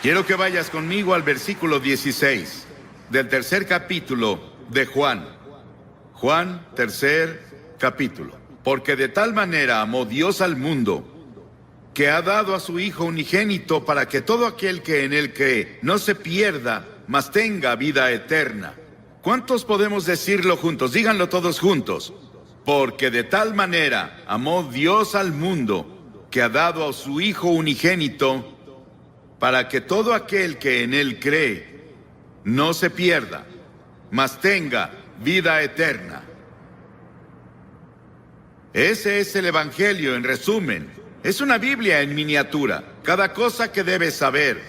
Quiero que vayas conmigo al versículo 16 del tercer capítulo de Juan. Juan, tercer capítulo. Porque de tal manera amó Dios al mundo, que ha dado a su Hijo unigénito para que todo aquel que en él cree no se pierda, mas tenga vida eterna. ¿Cuántos podemos decirlo juntos? Díganlo todos juntos. Porque de tal manera amó Dios al mundo, que ha dado a su Hijo unigénito, para que todo aquel que en él cree no se pierda, mas tenga vida eterna. Ese es el Evangelio en resumen. Es una Biblia en miniatura. Cada cosa que debes saber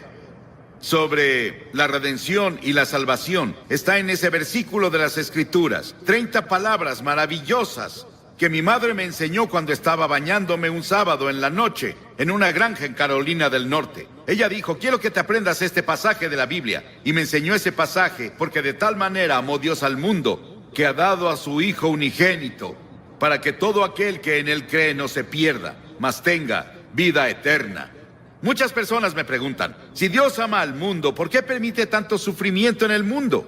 sobre la redención y la salvación está en ese versículo de las Escrituras. 30 palabras maravillosas que mi madre me enseñó cuando estaba bañándome un sábado en la noche en una granja en Carolina del Norte. Ella dijo: quiero que te aprendas este pasaje de la Biblia. Y me enseñó ese pasaje porque de tal manera amó Dios al mundo, que ha dado a su Hijo unigénito, para que todo aquel que en él cree no se pierda, mas tenga vida eterna. Muchas personas me preguntan: si Dios ama al mundo, ¿por qué permite tanto sufrimiento en el mundo?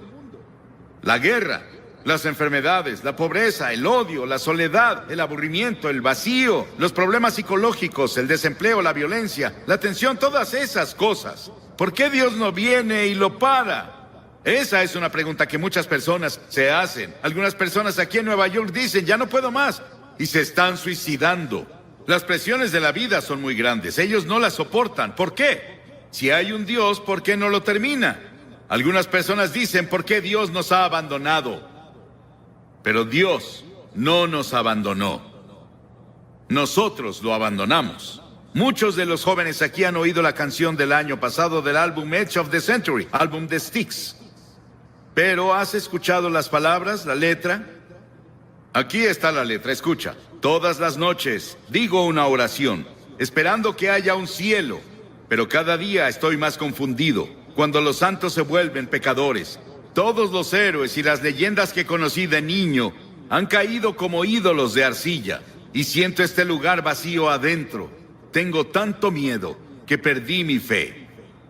La guerra, las enfermedades, la pobreza, el odio, la soledad, el aburrimiento, el vacío, los problemas psicológicos, el desempleo, la violencia, la tensión, todas esas cosas. ¿Por qué Dios no viene y lo para? Esa es una pregunta que muchas personas se hacen. Algunas personas aquí en Nueva York dicen: ya no puedo más, y se están suicidando. Las presiones de la vida son muy grandes. Ellos no las soportan. ¿Por qué? Si hay un Dios, ¿por qué no lo termina? Algunas personas dicen: ¿por qué Dios nos ha abandonado? Pero Dios no nos abandonó. Nosotros lo abandonamos. Muchos de los jóvenes aquí han oído la canción del año pasado del álbum Edge of the Century, álbum de Styx. Pero ¿has escuchado las palabras, la letra? Aquí está la letra, escucha. Todas las noches digo una oración, esperando que haya un cielo, pero cada día estoy más confundido, cuando los santos se vuelven pecadores. Todos los héroes y las leyendas que conocí de niño han caído como ídolos de arcilla, y siento este lugar vacío adentro. Tengo tanto miedo que perdí mi fe.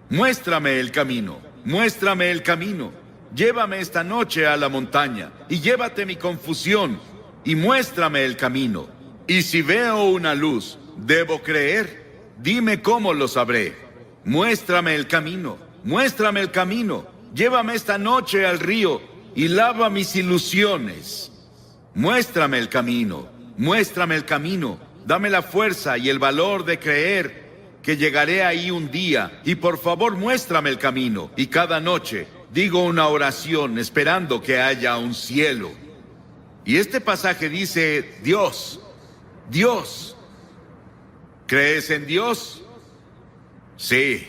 Muéstrame el camino, muéstrame el camino. Llévame esta noche a la montaña, y llévate mi confusión, y muéstrame el camino. Y si veo una luz, ¿debo creer? Dime cómo lo sabré. Muéstrame el camino, muéstrame el camino. Llévame esta noche al río y lava mis ilusiones. Muéstrame el camino, muéstrame el camino. Dame la fuerza y el valor de creer que llegaré ahí un día. Y por favor, muéstrame el camino. Y cada noche digo una oración esperando que haya un cielo. Y este pasaje dice: Dios, Dios. ¿Crees en Dios? Sí.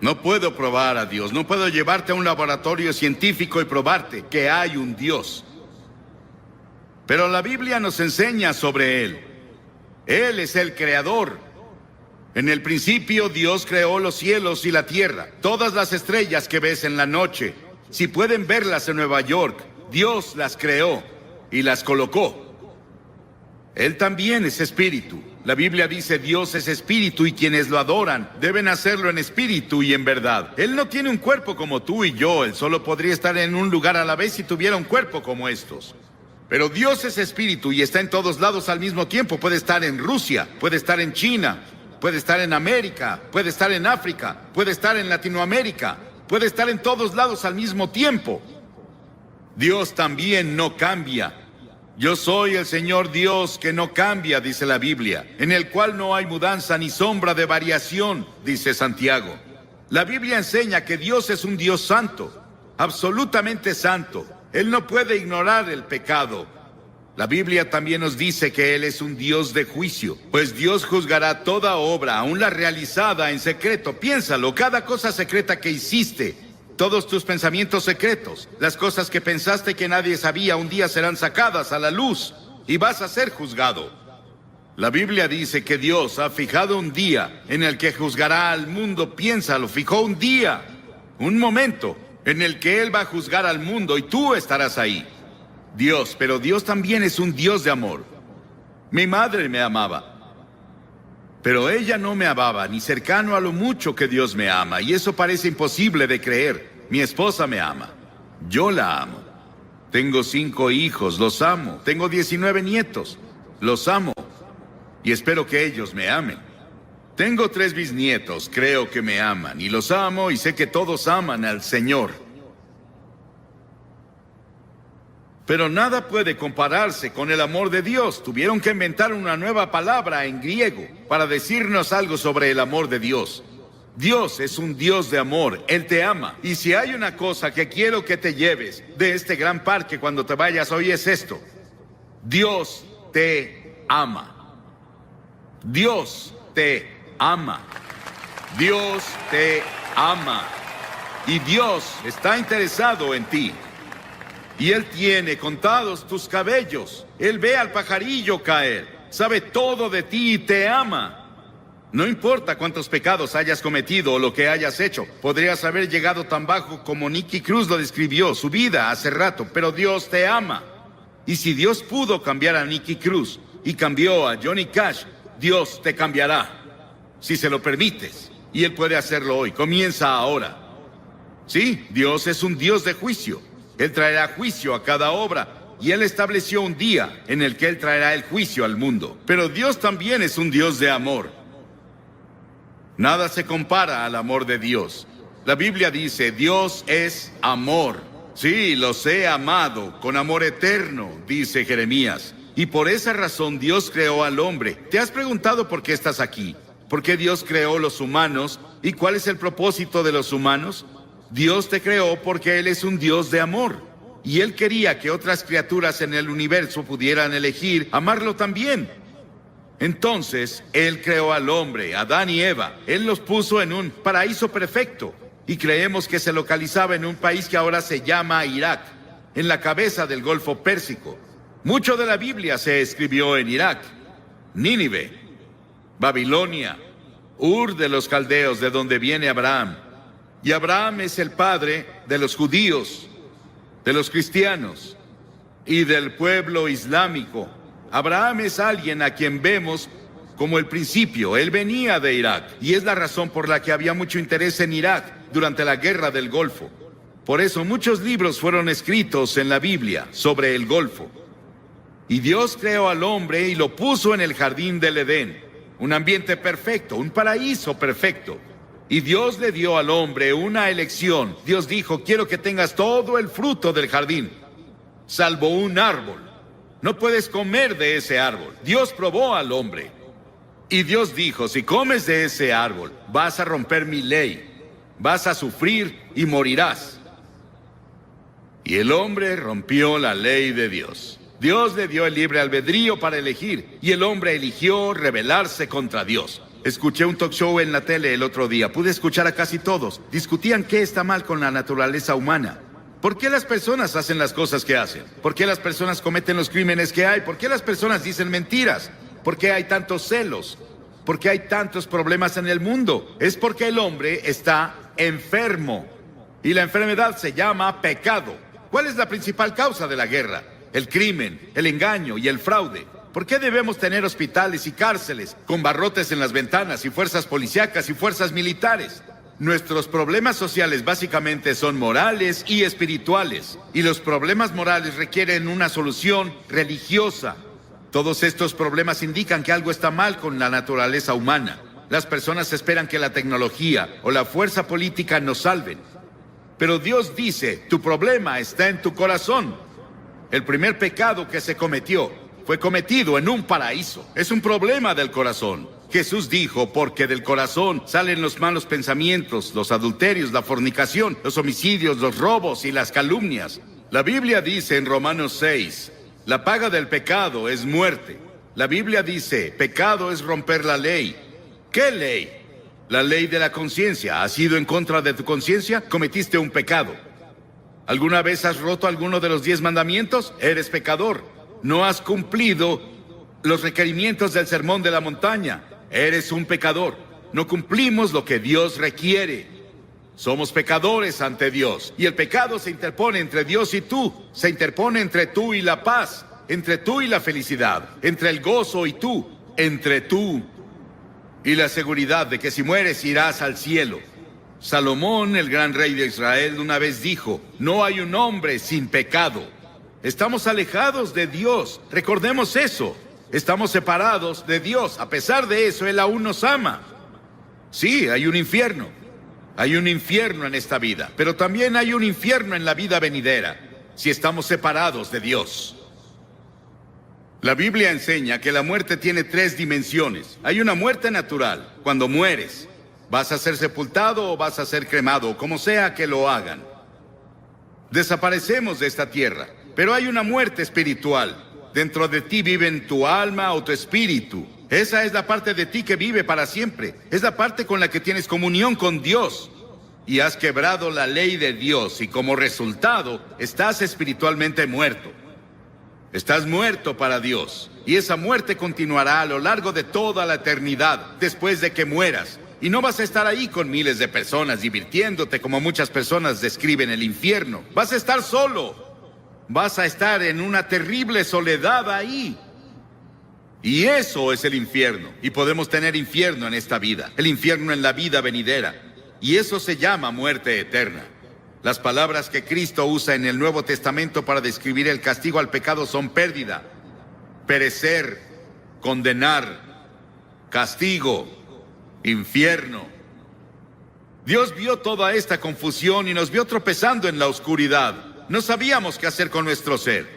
No puedo probar a Dios, no puedo llevarte a un laboratorio científico y probarte que hay un Dios. Pero la Biblia nos enseña sobre Él. Él es el creador. En el principio Dios creó los cielos y la tierra, todas las estrellas que ves en la noche. Si pueden verlas en Nueva York, Dios las creó y las colocó. Él también es espíritu. La Biblia dice: Dios es espíritu y quienes lo adoran deben hacerlo en espíritu y en verdad. Él no tiene un cuerpo como tú y yo. Él solo podría estar en un lugar a la vez si tuviera un cuerpo como estos. Pero Dios es espíritu y está en todos lados al mismo tiempo. Puede estar en Rusia, puede estar en China, puede estar en América, puede estar en África, puede estar en Latinoamérica, puede estar en todos lados al mismo tiempo. Dios también no cambia. Yo soy el Señor Dios que no cambia, dice la Biblia, en el cual no hay mudanza ni sombra de variación, dice Santiago. La Biblia enseña que Dios es un Dios santo, absolutamente santo. Él no puede ignorar el pecado. La Biblia también nos dice que Él es un Dios de juicio, pues Dios juzgará toda obra, aun la realizada en secreto. Piénsalo, cada cosa secreta que hiciste, todos tus pensamientos secretos, las cosas que pensaste que nadie sabía, un día serán sacadas a la luz y vas a ser juzgado. La Biblia dice que Dios ha fijado un día en el que juzgará al mundo. Piénsalo, fijó un día, un momento en el que Él va a juzgar al mundo y tú estarás ahí. Dios, pero Dios también es un Dios de amor. Mi madre me amaba. Pero ella no me amaba ni cercano a lo mucho que Dios me ama, y eso parece imposible de creer. Mi esposa me ama. Yo la amo. Tengo 5 hijos, los amo. Tengo 19 nietos, los amo. Y espero que ellos me amen. Tengo 3 bisnietos, creo que me aman, y los amo, y sé que todos aman al Señor. Pero nada puede compararse con el amor de Dios. Tuvieron que inventar una nueva palabra en griego para decirnos algo sobre el amor de Dios. Dios es un Dios de amor, Él te ama. Y si hay una cosa que quiero que te lleves de este gran parque cuando te vayas hoy es esto: Dios te ama. Dios te ama. Dios te ama. Y Dios está interesado en ti. Y Él tiene contados tus cabellos. Él ve al pajarillo caer. Sabe todo de ti y te ama. No importa cuántos pecados hayas cometido o lo que hayas hecho. Podrías haber llegado tan bajo como Nicky Cruz lo describió, su vida hace rato, pero Dios te ama. Y si Dios pudo cambiar a Nicky Cruz y cambió a Johnny Cash, Dios te cambiará, si se lo permites. Y Él puede hacerlo hoy. Comienza ahora. Sí, Dios es un Dios de juicio. Él traerá juicio a cada obra, y Él estableció un día en el que Él traerá el juicio al mundo. Pero Dios también es un Dios de amor. Nada se compara al amor de Dios. La Biblia dice, Dios es amor. Sí, los he amado con amor eterno, dice Jeremías. Y por esa razón Dios creó al hombre. ¿Te has preguntado por qué estás aquí? ¿Por qué Dios creó los humanos? ¿Y cuál es el propósito de los humanos? Dios te creó porque Él es un Dios de amor. Y Él quería que otras criaturas en el universo pudieran elegir amarlo también. Entonces, Él creó al hombre, Adán y Eva. Él los puso en un paraíso perfecto. Y creemos que se localizaba en un país que ahora se llama Irak, en la cabeza del Golfo Pérsico. Mucho de la Biblia se escribió en Irak, Nínive, Babilonia, Ur de los caldeos, de donde viene Abraham. Y Abraham es el padre de los judíos, de los cristianos y del pueblo islámico. Abraham es alguien a quien vemos como el principio. Él venía de Irak y es la razón por la que había mucho interés en Irak durante la guerra del Golfo. Por eso muchos libros fueron escritos en la Biblia sobre el Golfo. Y Dios creó al hombre y lo puso en el jardín del Edén, un ambiente perfecto, un paraíso perfecto. Y Dios le dio al hombre una elección. Dios dijo, quiero que tengas todo el fruto del jardín, salvo un árbol. No puedes comer de ese árbol. Dios probó al hombre. Y Dios dijo, si comes de ese árbol, vas a romper mi ley. Vas a sufrir y morirás. Y el hombre rompió la ley de Dios. Dios le dio el libre albedrío para elegir, y el hombre eligió rebelarse contra Dios. Escuché un talk show en la tele el otro día. Pude escuchar a casi todos. Discutían qué está mal con la naturaleza humana. ¿Por qué las personas hacen las cosas que hacen? ¿Por qué las personas cometen los crímenes que hay? ¿Por qué las personas dicen mentiras? ¿Por qué hay tantos celos? ¿Por qué hay tantos problemas en el mundo? Es porque el hombre está enfermo. Y la enfermedad se llama pecado. ¿Cuál es la principal causa de la guerra? El crimen, el engaño y el fraude. ¿Por qué debemos tener hospitales y cárceles con barrotes en las ventanas y fuerzas policíacas y fuerzas militares? Nuestros problemas sociales básicamente son morales y espirituales. Y los problemas morales requieren una solución religiosa. Todos estos problemas indican que algo está mal con la naturaleza humana. Las personas esperan que la tecnología o la fuerza política nos salven. Pero Dios dice, tu problema está en tu corazón. El primer pecado que se cometió fue cometido en un paraíso. Es un problema del corazón. Jesús dijo, porque del corazón salen los malos pensamientos, los adulterios, la fornicación, los homicidios, los robos y las calumnias. La Biblia dice en Romanos 6, la paga del pecado es muerte. La Biblia dice, pecado es romper la ley. ¿Qué ley? La ley de la conciencia. ¿Has ido en contra de tu conciencia? Cometiste un pecado. ¿Alguna vez has roto alguno de los 10 mandamientos? Eres pecador. No has cumplido los requerimientos del sermón de la montaña. Eres un pecador. No cumplimos lo que Dios requiere. Somos pecadores ante Dios. Y el pecado se interpone entre Dios y tú. Se interpone entre tú y la paz. Entre tú y la felicidad. Entre el gozo y tú. Entre tú y la seguridad de que si mueres irás al cielo. Salomón, el gran rey de Israel, una vez dijo: no hay un hombre sin pecado. Estamos alejados de Dios, recordemos eso. Estamos separados de Dios. A pesar de eso, Él aún nos ama. Sí, hay un infierno. Hay un infierno en esta vida, pero también hay un infierno en la vida venidera, si estamos separados de Dios. La Biblia enseña que la muerte tiene 3 dimensiones. Hay una muerte natural. Cuando mueres, vas a ser sepultado o vas a ser cremado, o como sea que lo hagan. Desaparecemos de esta tierra, pero hay una muerte espiritual. Dentro de ti viven tu alma o tu espíritu. Esa es la parte de ti que vive para siempre. Es la parte con la que tienes comunión con Dios. Y has quebrado la ley de Dios y como resultado estás espiritualmente muerto. Estás muerto para Dios. Y esa muerte continuará a lo largo de toda la eternidad después de que mueras. Y no vas a estar ahí con miles de personas divirtiéndote como muchas personas describen el infierno. Vas a estar solo. Vas a estar en una terrible soledad ahí. Y eso es el infierno. Y podemos tener infierno en esta vida. El infierno en la vida venidera. Y eso se llama muerte eterna. Las palabras que Cristo usa en el Nuevo Testamento para describir el castigo al pecado son pérdida, perecer, condenar, castigo, infierno. Dios vio toda esta confusión y nos vio tropezando en la oscuridad. No sabíamos qué hacer con nuestro ser.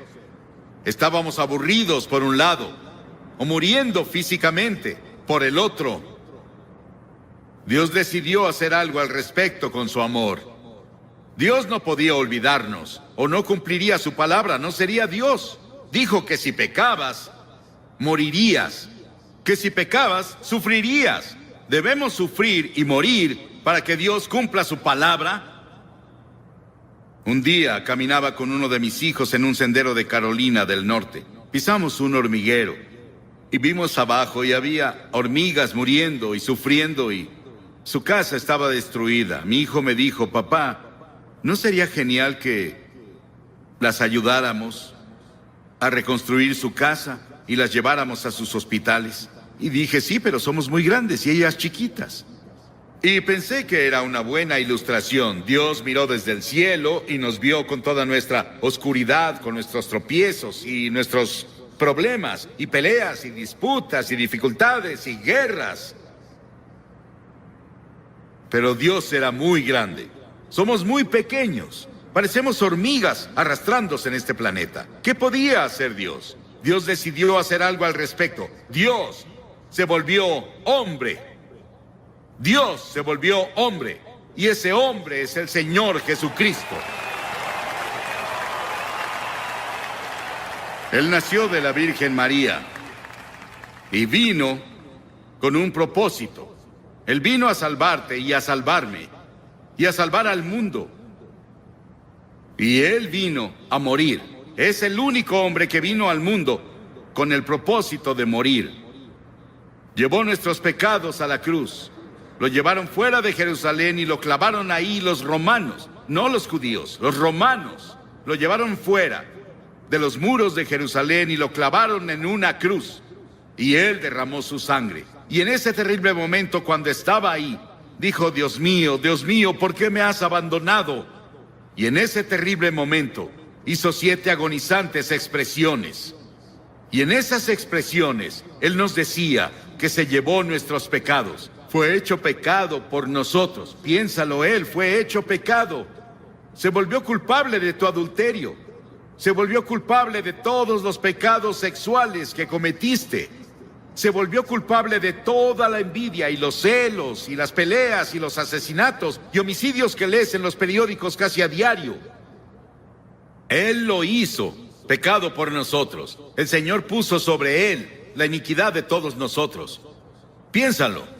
Estábamos aburridos por un lado, o muriendo físicamente por el otro. Dios decidió hacer algo al respecto con su amor. Dios no podía olvidarnos, o no cumpliría su palabra, no sería Dios. Dijo que si pecabas, morirías. Que si pecabas, sufrirías. ¿Debemos sufrir y morir para que Dios cumpla su palabra? Un día caminaba con uno de mis hijos en un sendero de Carolina del Norte. Pisamos un hormiguero y vimos abajo y había hormigas muriendo y sufriendo y su casa estaba destruida. Mi hijo me dijo: papá, ¿no sería genial que las ayudáramos a reconstruir su casa y las lleváramos a sus hospitales? Y dije: sí, pero somos muy grandes y ellas chiquitas. Y pensé que era una buena ilustración. Dios miró desde el cielo y nos vio con toda nuestra oscuridad, con nuestros tropiezos y nuestros problemas y peleas y disputas y dificultades y guerras. Pero Dios era muy grande. Somos muy pequeños. Parecemos hormigas arrastrándose en este planeta. ¿Qué podía hacer Dios? Dios decidió hacer algo al respecto. Dios se volvió hombre. Dios se volvió hombre. Y ese hombre es el Señor Jesucristo. Él nació de la Virgen María y vino con un propósito. Él vino a salvarte y a salvarme y a salvar al mundo. Y Él vino a morir. Es el único hombre que vino al mundo con el propósito de morir. Llevó nuestros pecados a la cruz. Lo llevaron fuera de Jerusalén y lo clavaron ahí los romanos, no los judíos, los romanos. Lo llevaron fuera de los muros de Jerusalén y lo clavaron en una cruz. Y Él derramó su sangre. Y en ese terrible momento, cuando estaba ahí, dijo: Dios mío, ¿por qué me has abandonado? Y en ese terrible momento hizo 7 agonizantes expresiones. Y en esas expresiones Él nos decía que se llevó nuestros pecados. Fue hecho pecado por nosotros. Piénsalo, Él fue hecho pecado. Se volvió culpable de tu adulterio. Se volvió culpable de todos los pecados sexuales que cometiste. Se volvió culpable de toda la envidia y los celos y las peleas y los asesinatos y homicidios que lees en los periódicos casi a diario. Él lo hizo, pecado por nosotros. El Señor puso sobre Él la iniquidad de todos nosotros. Piénsalo.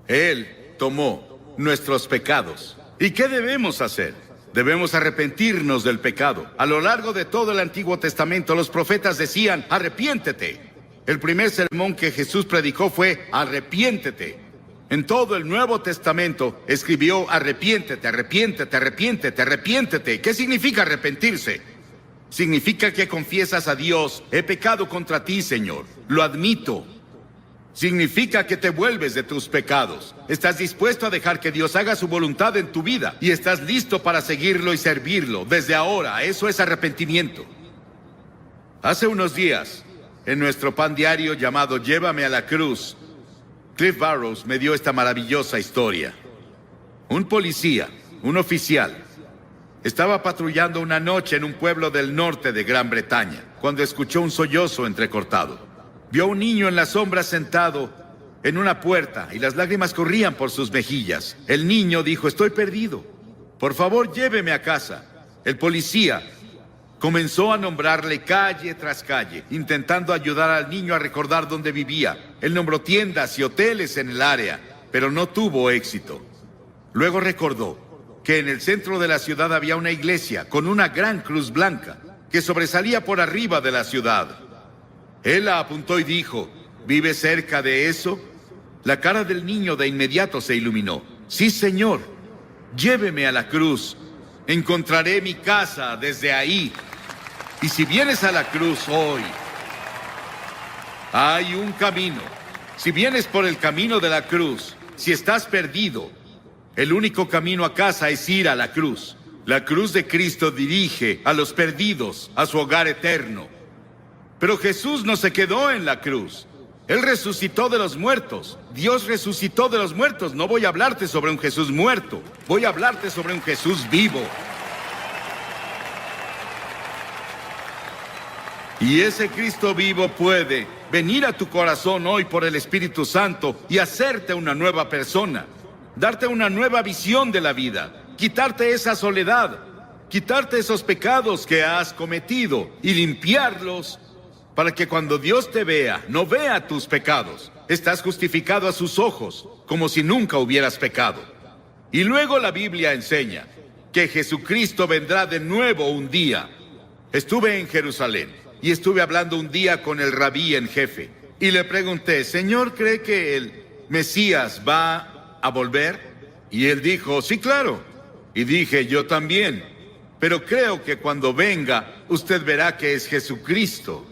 Él tomó nuestros pecados. ¿Y qué debemos hacer? Debemos arrepentirnos del pecado. A lo largo de todo el Antiguo Testamento, los profetas decían: arrepiéntete. El primer sermón que Jesús predicó fue: arrepiéntete. En todo el Nuevo Testamento escribió: arrepiéntete, arrepiéntete, arrepiéntete, arrepiéntete. ¿Qué significa arrepentirse? Significa que confiesas a Dios: he pecado contra ti, Señor. Lo admito. Significa que te vuelves de tus pecados. Estás dispuesto a dejar que Dios haga su voluntad en tu vida y estás listo para seguirlo y servirlo desde ahora. Eso es arrepentimiento. Hace unos días, en nuestro pan diario llamado Llévame a la Cruz, Cliff Barrows me dio esta maravillosa historia. Un policía, un oficial, estaba patrullando una noche en un pueblo del norte de Gran Bretaña, cuando escuchó un sollozo entrecortado. Vio a un niño en la sombra sentado en una puerta y las lágrimas corrían por sus mejillas. El niño dijo: estoy perdido. Por favor, lléveme a casa. El policía comenzó a nombrarle calle tras calle, intentando ayudar al niño a recordar dónde vivía. Él nombró tiendas y hoteles en el área, pero no tuvo éxito. Luego recordó que en el centro de la ciudad había una iglesia con una gran cruz blanca que sobresalía por arriba de la ciudad. Él la apuntó y dijo: ¿vive cerca de eso? La cara del niño de inmediato se iluminó. Sí, señor, lléveme a la cruz. Encontraré mi casa desde ahí. Y si vienes a la cruz hoy, hay un camino. Si vienes por el camino de la cruz, si estás perdido, el único camino a casa es ir a la cruz. La cruz de Cristo dirige a los perdidos a su hogar eterno. Pero Jesús no se quedó en la cruz. Él resucitó de los muertos. Dios resucitó de los muertos. No voy a hablarte sobre un Jesús muerto. Voy a hablarte sobre un Jesús vivo. Y ese Cristo vivo puede venir a tu corazón hoy por el Espíritu Santo y hacerte una nueva persona. Darte una nueva visión de la vida. Quitarte esa soledad. Quitarte esos pecados que has cometido y limpiarlos, para que cuando Dios te vea, no vea tus pecados. Estás justificado a sus ojos, como si nunca hubieras pecado. Y luego la Biblia enseña que Jesucristo vendrá de nuevo un día. Estuve en Jerusalén y estuve hablando un día con el rabí en jefe. Y le pregunté: ¿Señor, cree que el Mesías va a volver? Y él dijo: sí, claro. Y dije: yo también. Pero creo que cuando venga, usted verá que es Jesucristo.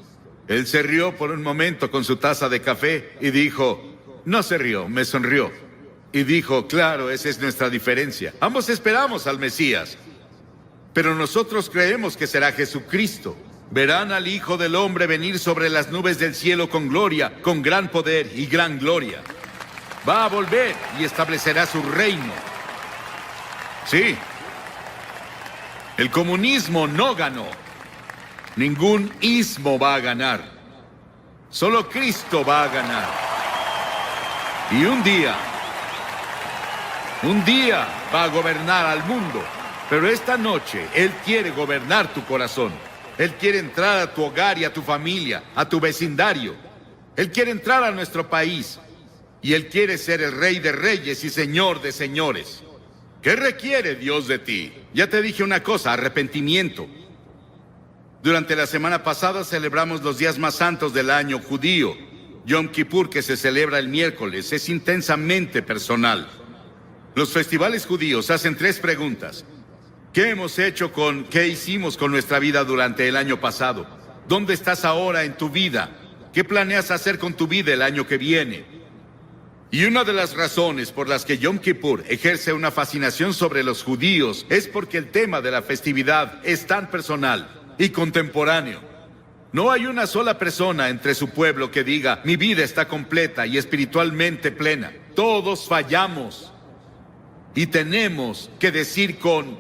Él se rió por un momento con su taza de café y dijo... No se rió, me sonrió. Y dijo: claro, esa es nuestra diferencia. Ambos esperamos al Mesías, pero nosotros creemos que será Jesucristo. Verán al Hijo del Hombre venir sobre las nubes del cielo con gloria, con gran poder y gran gloria. Va a volver y establecerá su reino. Sí. El comunismo no ganó. Ningún ismo va a ganar. Solo Cristo va a ganar. Y un día va a gobernar al mundo. Pero esta noche Él quiere gobernar tu corazón. Él quiere entrar a tu hogar y a tu familia, a tu vecindario. Él quiere entrar a nuestro país. Y Él quiere ser el Rey de Reyes y Señor de Señores. ¿Qué requiere Dios de ti? Ya te dije una cosa: arrepentimiento. Durante la semana pasada celebramos los días más santos del año judío. Yom Kippur, que se celebra el miércoles, es intensamente personal. Los festivales judíos hacen 3 preguntas. ¿Qué hicimos con nuestra vida durante el año pasado? ¿Dónde estás ahora en tu vida? ¿Qué planeas hacer con tu vida el año que viene? Y una de las razones por las que Yom Kippur ejerce una fascinación sobre los judíos es porque el tema de la festividad es tan personal y contemporáneo. No hay una sola persona entre su pueblo que diga: mi vida está completa y espiritualmente plena. Todos fallamos. Y tenemos que decir con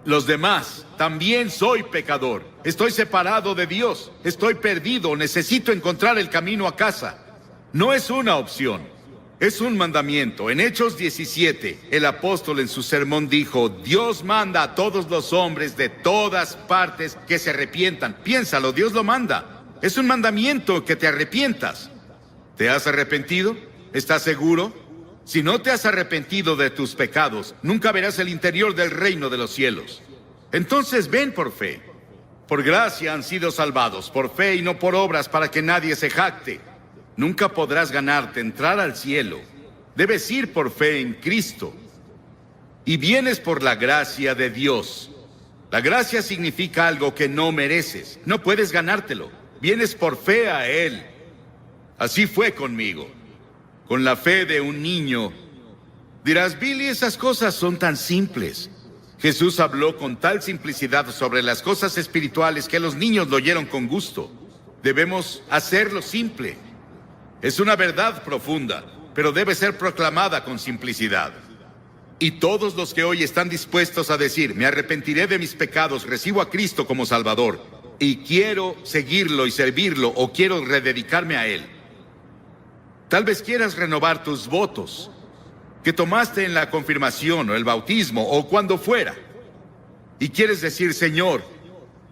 los demás: también soy pecador. Estoy separado de Dios. Estoy perdido. Necesito encontrar el camino a casa. No es una opción. Es un mandamiento. En Hechos 17, el apóstol en su sermón dijo: Dios manda a todos los hombres de todas partes que se arrepientan. Piénsalo, Dios lo manda. Es un mandamiento que te arrepientas. ¿Te has arrepentido? ¿Estás seguro? Si no te has arrepentido de tus pecados, nunca verás el interior del reino de los cielos. Entonces ven por fe. Por gracia han sido salvados, por fe y no por obras, para que nadie se jacte. Nunca podrás ganarte entrar al cielo. Debes ir por fe en Cristo. Y vienes por la gracia de Dios. La gracia significa algo que no mereces. No puedes ganártelo. Vienes por fe a Él. Así fue conmigo. con la fe de un niño. Dirás, Billy, esas cosas son tan simples. Jesús habló con tal simplicidad sobre las cosas espirituales que los niños lo oyeron con gusto. Debemos hacerlo simple. Es una verdad profunda, pero debe ser proclamada con simplicidad. Y todos los que hoy están dispuestos a decir, me arrepentiré de mis pecados, recibo a Cristo como Salvador, y quiero seguirlo y servirlo, o quiero rededicarme a Él. Tal vez quieras renovar tus votos que tomaste en la confirmación o el bautismo o cuando fuera. Y quieres decir, Señor,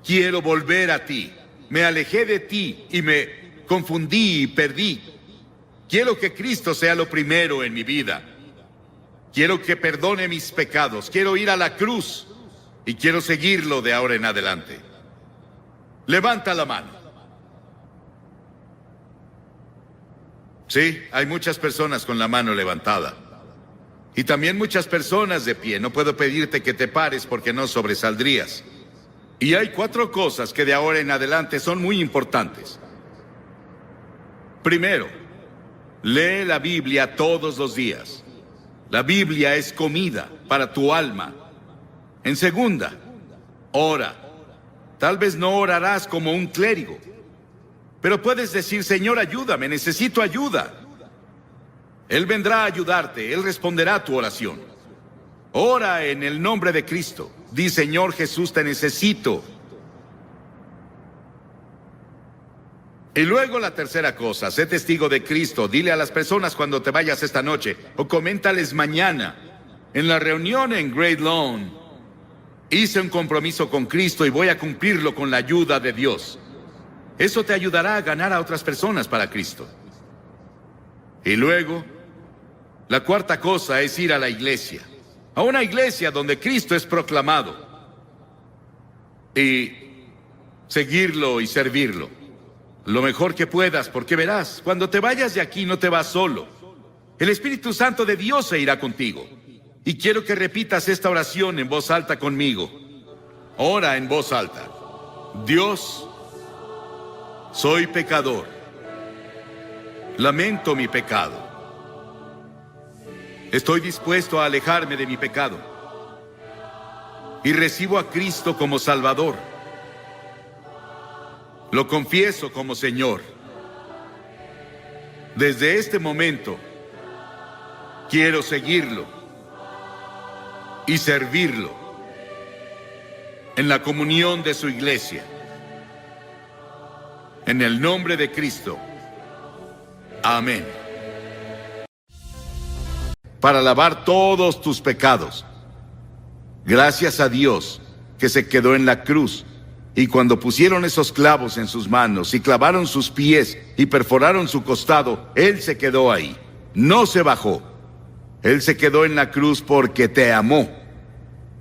quiero volver a ti. Me alejé de ti y me confundí y perdí. Quiero que Cristo sea lo primero en mi vida. Quiero que perdone mis pecados. Quiero ir a la cruz y quiero seguirlo de ahora en adelante. Levanta la mano. Sí, hay muchas personas con la mano levantada. Y también muchas personas de pie. No puedo pedirte que te pares porque no sobresaldrías. Y hay 4 cosas que de ahora en adelante son muy importantes. Primero, lee la Biblia todos los días. La Biblia es comida para tu alma. En segunda, ora. Tal vez no orarás como un clérigo, pero puedes decir, Señor, ayúdame, necesito ayuda. Él vendrá a ayudarte, Él responderá a tu oración. Ora en el nombre de Cristo. Di, Señor Jesús, te necesito. Y luego la tercera cosa, sé testigo de Cristo. Dile a las personas cuando te vayas esta noche, o coméntales mañana, en la reunión en Great Lawn, hice un compromiso con Cristo y voy a cumplirlo con la ayuda de Dios. Eso te ayudará a ganar a otras personas para Cristo. Y luego, la cuarta cosa es ir a la iglesia. A una iglesia donde Cristo es proclamado. Y seguirlo y servirlo. Lo mejor que puedas, porque verás, cuando te vayas de aquí no te vas solo. El Espíritu Santo de Dios se irá contigo. Y quiero que repitas esta oración en voz alta conmigo. Ora en voz alta. Dios, soy pecador. Lamento mi pecado. Estoy dispuesto a alejarme de mi pecado. Y recibo a Cristo como Salvador. Lo confieso como Señor. Desde este momento, quiero seguirlo y servirlo en la comunión de su iglesia. En el nombre de Cristo. Amén. Para lavar todos tus pecados. Gracias a Dios que se quedó en la cruz. Y cuando pusieron esos clavos en sus manos y clavaron sus pies y perforaron su costado, Él se quedó ahí. No se bajó. Él se quedó en la cruz porque te amó.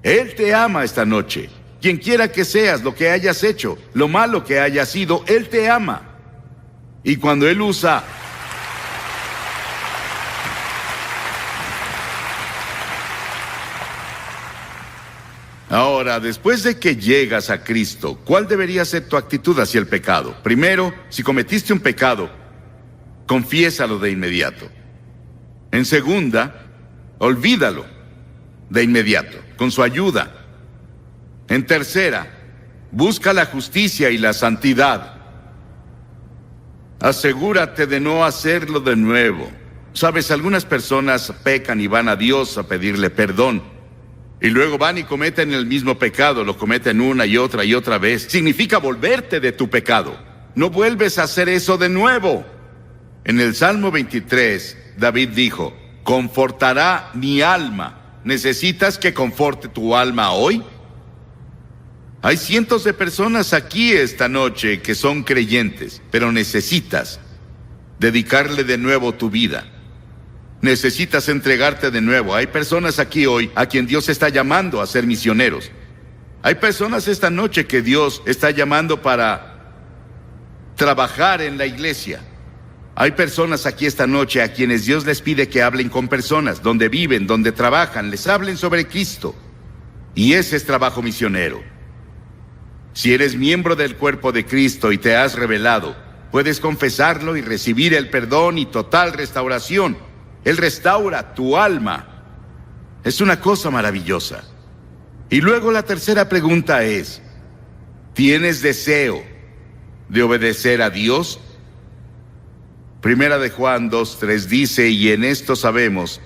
Él te ama esta noche. Quien quiera que seas, lo que hayas hecho, lo malo que hayas sido, Él te ama. Y cuando Él usa ahora, después de que llegas a Cristo, ¿cuál debería ser tu actitud hacia el pecado? Primero, si cometiste un pecado, confiésalo de inmediato. En segunda, olvídalo de inmediato, con su ayuda. En tercera, busca la justicia y la santidad. Asegúrate de no hacerlo de nuevo. Sabes, algunas personas pecan y van a Dios a pedirle perdón. Y luego van y cometen el mismo pecado, lo cometen una y otra vez. Significa volverte de tu pecado. No vuelves a hacer eso de nuevo. En el Salmo 23, David dijo, confortará mi alma. ¿Necesitas que conforte tu alma hoy? Hay cientos de personas aquí esta noche que son creyentes, pero necesitas dedicarle de nuevo tu vida. Necesitas entregarte de nuevo. Hay personas aquí hoy a quien Dios está llamando a ser misioneros. Hay personas esta noche que Dios está llamando para trabajar en la iglesia. Hay personas aquí esta noche a quienes Dios les pide que hablen con personas, donde viven, donde trabajan, les hablen sobre Cristo. Y ese es trabajo misionero. Si eres miembro del cuerpo de Cristo y te has rebelado, puedes confesarlo y recibir el perdón y total restauración. Él restaura tu alma. Es una cosa maravillosa. Y luego la tercera pregunta es, ¿tienes deseo de obedecer a Dios? Primera de Juan 2:3 dice, y en esto sabemos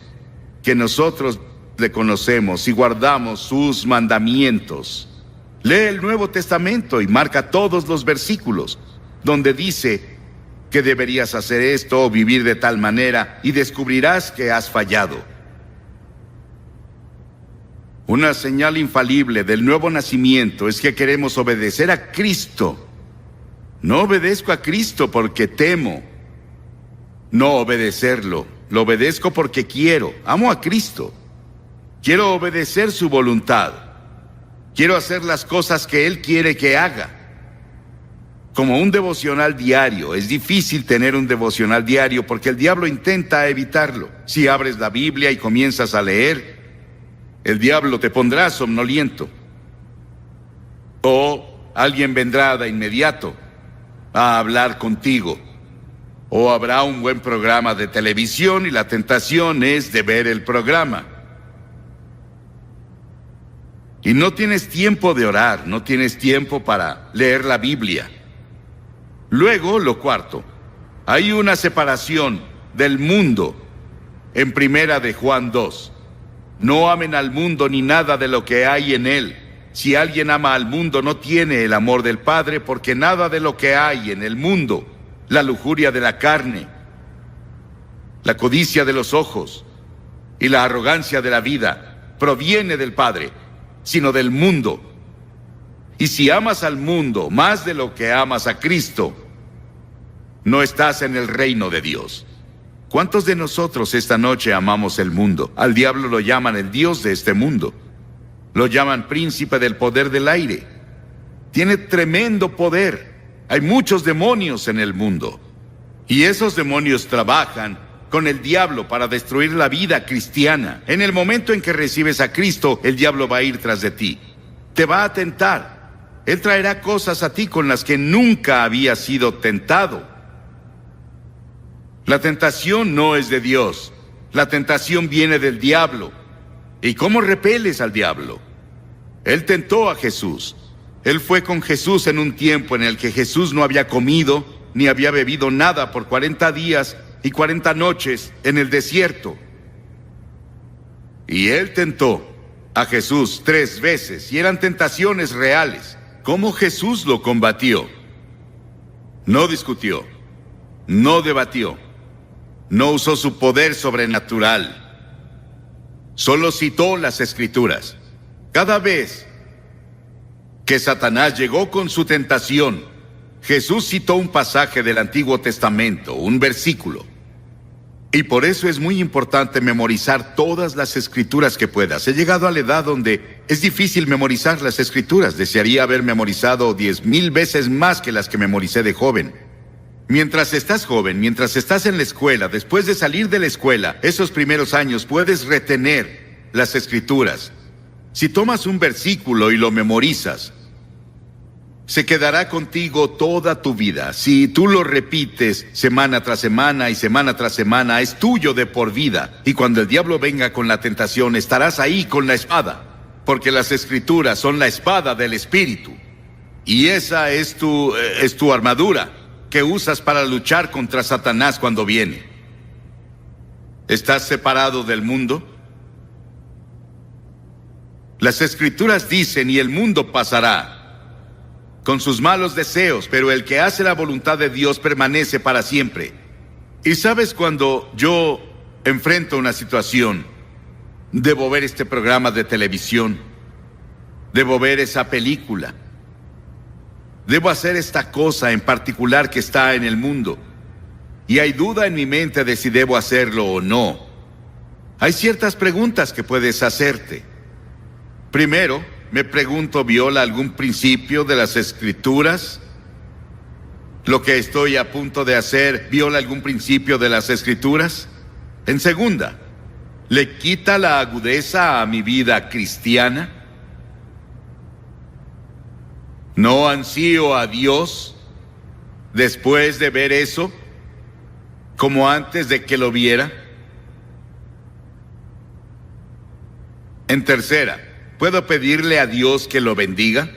que nosotros le conocemos y guardamos sus mandamientos. Lee el Nuevo Testamento y marca todos los versículos donde dice que deberías hacer esto o vivir de tal manera y descubrirás que has fallado. Una señal infalible del nuevo nacimiento es que queremos obedecer a Cristo. No obedezco a Cristo porque temo no obedecerlo. Lo obedezco porque quiero. Amo a Cristo. Quiero obedecer su voluntad. Quiero hacer las cosas que Él quiere que haga. Como un devocional diario. Es difícil tener un devocional diario porque el diablo intenta evitarlo. Si abres la Biblia y comienzas a leer, el diablo te pondrá somnoliento. O alguien vendrá de inmediato a hablar contigo. O habrá un buen programa de televisión y la tentación es de ver el programa. Y no tienes tiempo de orar, no tienes tiempo para leer la Biblia. Luego, lo cuarto, hay una separación del mundo en Primera de Juan 2. No amen al mundo ni nada de lo que hay en él. Si alguien ama al mundo, no tiene el amor del Padre, porque nada de lo que hay en el mundo, la lujuria de la carne, la codicia de los ojos y la arrogancia de la vida, proviene del Padre, sino del mundo. Y si amas al mundo más de lo que amas a Cristo, no estás en el reino de Dios. ¿Cuántos de nosotros esta noche amamos el mundo? Al diablo lo llaman el Dios de este mundo. Lo llaman príncipe del poder del aire. Tiene tremendo poder. Hay muchos demonios en el mundo. Y esos demonios trabajan con el diablo para destruir la vida cristiana. En el momento en que recibes a Cristo, el diablo va a ir tras de ti. Te va a tentar. Él traerá cosas a ti con las que nunca habías sido tentado. La tentación no es de Dios. La tentación viene del diablo. ¿Y cómo repeles al diablo? Él tentó a Jesús. Él fue con Jesús en un tiempo en el que Jesús no había comido ni había bebido nada por 40 días y 40 noches en el desierto. Y Él tentó a Jesús 3 veces y eran tentaciones reales. ¿Cómo Jesús lo combatió? No discutió, no debatió, no usó su poder sobrenatural. Solo citó las Escrituras. Cada vez que Satanás llegó con su tentación, Jesús citó un pasaje del Antiguo Testamento, un versículo. Y por eso es muy importante memorizar todas las Escrituras que puedas. He llegado a la edad donde es difícil memorizar las Escrituras. Desearía haber memorizado 10,000 veces más que las que memoricé de joven. Mientras estás joven, mientras estás en la escuela, después de salir de la escuela, esos primeros años puedes retener las Escrituras. Si tomas un versículo y lo memorizas, se quedará contigo toda tu vida. Si tú lo repites semana tras semana y semana tras semana, es tuyo de por vida. Y cuando el diablo venga con la tentación, estarás ahí con la espada, porque las Escrituras son la espada del Espíritu. Y esa es tu armadura que usas para luchar contra Satanás cuando viene. ¿Estás separado del mundo? Las Escrituras dicen, y el mundo pasará con sus malos deseos, pero el que hace la voluntad de Dios permanece para siempre. Y sabes, cuando yo enfrento una situación, debo ver este programa de televisión, debo ver esa película, debo hacer esta cosa en particular que está en el mundo, y hay duda en mi mente de si debo hacerlo o no. Hay ciertas preguntas que puedes hacerte. Primero, me pregunto, ¿viola algún principio de las Escrituras? ¿Lo que estoy a punto de hacer viola algún principio de las Escrituras? En segunda, ¿le quita la agudeza a mi vida cristiana? ¿No ansío a Dios después de ver eso, como antes de que lo viera? En tercera, ¿puedo pedirle a Dios que lo bendiga?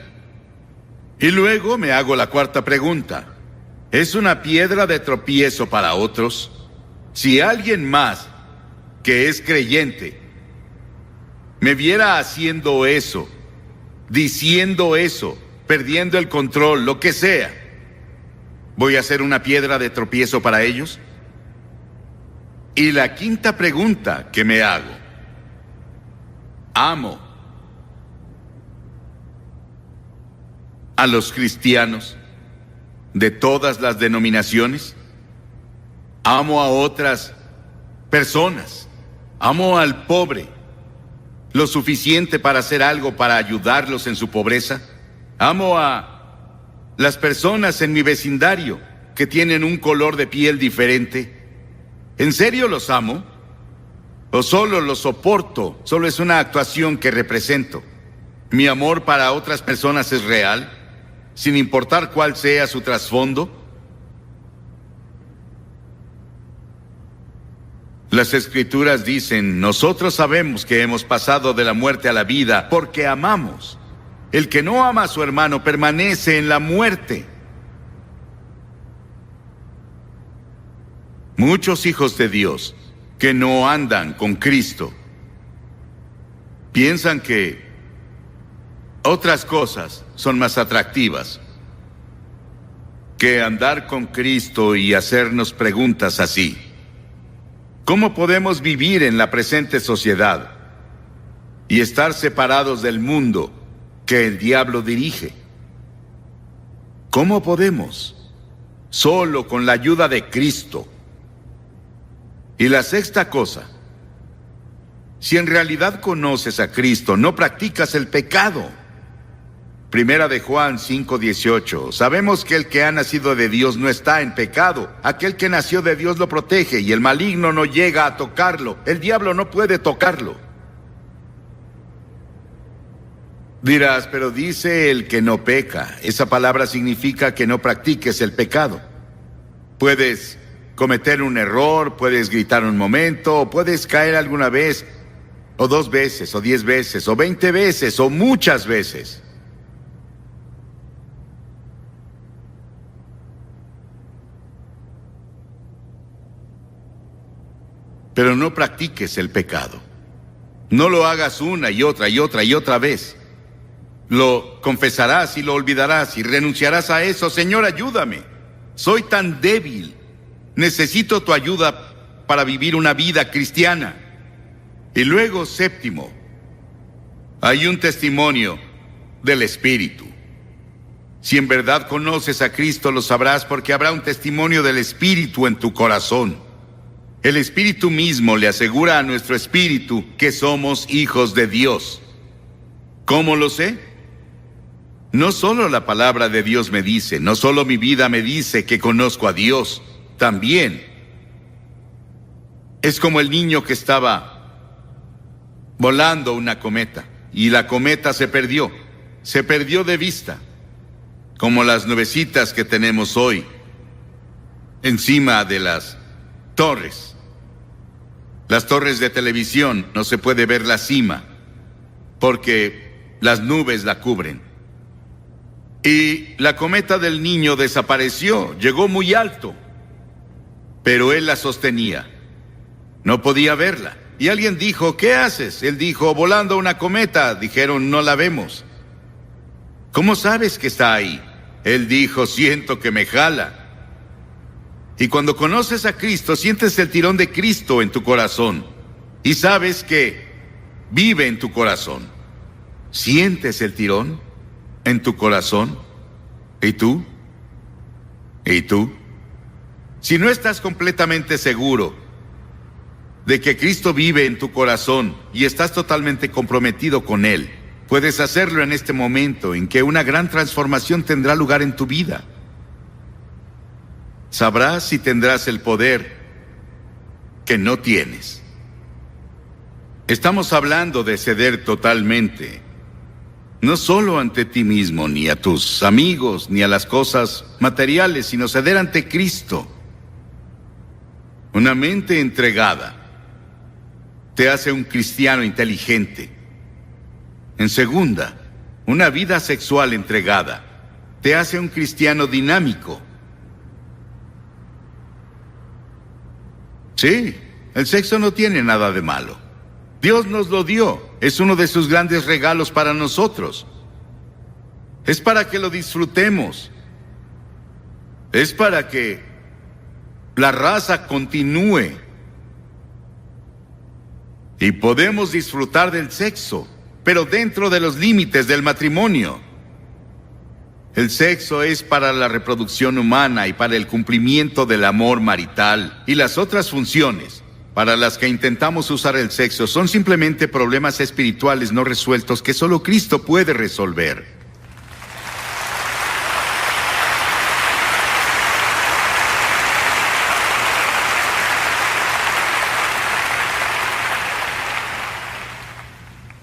Y luego me hago la cuarta pregunta. ¿Es una piedra de tropiezo para otros? Si alguien más que es creyente me viera haciendo eso, diciendo eso, perdiendo el control, lo que sea, ¿voy a ser una piedra de tropiezo para ellos? Y la quinta pregunta que me hago: ¿amo a los cristianos de todas las denominaciones? ¿Amo a otras personas? ¿Amo al pobre lo suficiente para hacer algo para ayudarlos en su pobreza? ¿Amo a las personas en mi vecindario que tienen un color de piel diferente? ¿En serio los amo? ¿O solo los soporto? Solo es una actuación que represento. ¿Mi amor para otras personas es real, sin importar cuál sea su trasfondo? Las Escrituras dicen: nosotros sabemos que hemos pasado de la muerte a la vida porque amamos. El que no ama a su hermano permanece en la muerte. Muchos hijos de Dios que no andan con Cristo piensan que otras cosas son más atractivas que andar con Cristo y hacernos preguntas así. ¿Cómo podemos vivir en la presente sociedad y estar separados del mundo que el diablo dirige? ¿Cómo podemos? Solo con la ayuda de Cristo. Y la sexta cosa: si en realidad conoces a Cristo, no practicas el pecado. Primera de Juan 5:18. Sabemos que el que ha nacido de Dios no está en pecado. Aquel que nació de Dios lo protege y el maligno no llega a tocarlo. El diablo no puede tocarlo. Dirás: pero dice el que no peca. Esa palabra significa que no practiques el pecado. Puedes cometer un error, puedes gritar un momento, o puedes caer alguna vez, o 2 veces, o 10 veces, o 20 veces, o muchas veces. Pero no practiques el pecado. No lo hagas una y otra y otra y otra vez. Lo confesarás y lo olvidarás y renunciarás a eso. Señor, ayúdame. Soy tan débil. Necesito tu ayuda para vivir una vida cristiana. Y luego, séptimo, hay un testimonio del Espíritu. Si en verdad conoces a Cristo, lo sabrás porque habrá un testimonio del Espíritu en tu corazón. El Espíritu mismo le asegura a nuestro espíritu que somos hijos de Dios. ¿Cómo lo sé? No solo la palabra de Dios me dice, no solo mi vida me dice que conozco a Dios, también es como el niño que estaba volando una cometa y la cometa se perdió de vista, como las nubecitas que tenemos hoy encima de las torres. Las torres de televisión, no se puede ver la cima porque las nubes la cubren. Y la cometa del niño desapareció, llegó muy alto, pero él la sostenía. No podía verla. Y alguien dijo: ¿qué haces? Él dijo: volando una cometa. Dijeron: no la vemos. ¿Cómo sabes que está ahí? Él dijo: siento que me jala. Y cuando conoces a Cristo, sientes el tirón de Cristo en tu corazón. Y sabes que vive en tu corazón. ¿Sientes el tirón en tu corazón? ¿Y tú? ¿Y tú? Si no estás completamente seguro de que Cristo vive en tu corazón y estás totalmente comprometido con Él, puedes hacerlo en este momento en que una gran transformación tendrá lugar en tu vida. Sabrás si tendrás el poder que no tienes. Estamos hablando de ceder totalmente No solo ante ti mismo, ni a tus amigos, ni a las cosas materiales, sino ceder ante Cristo. Una mente entregada te hace un cristiano inteligente. En segunda, una vida sexual entregada te hace un cristiano dinámico. Sí, el sexo no tiene nada de malo. Dios nos lo dio. Es uno de sus grandes regalos para nosotros. Es para que lo disfrutemos. Es para que la raza continúe. Y podemos disfrutar del sexo, pero dentro de los límites del matrimonio. El sexo es para la reproducción humana y para el cumplimiento del amor marital, y las otras funciones para las que intentamos usar el sexo son simplemente problemas espirituales no resueltos que solo Cristo puede resolver.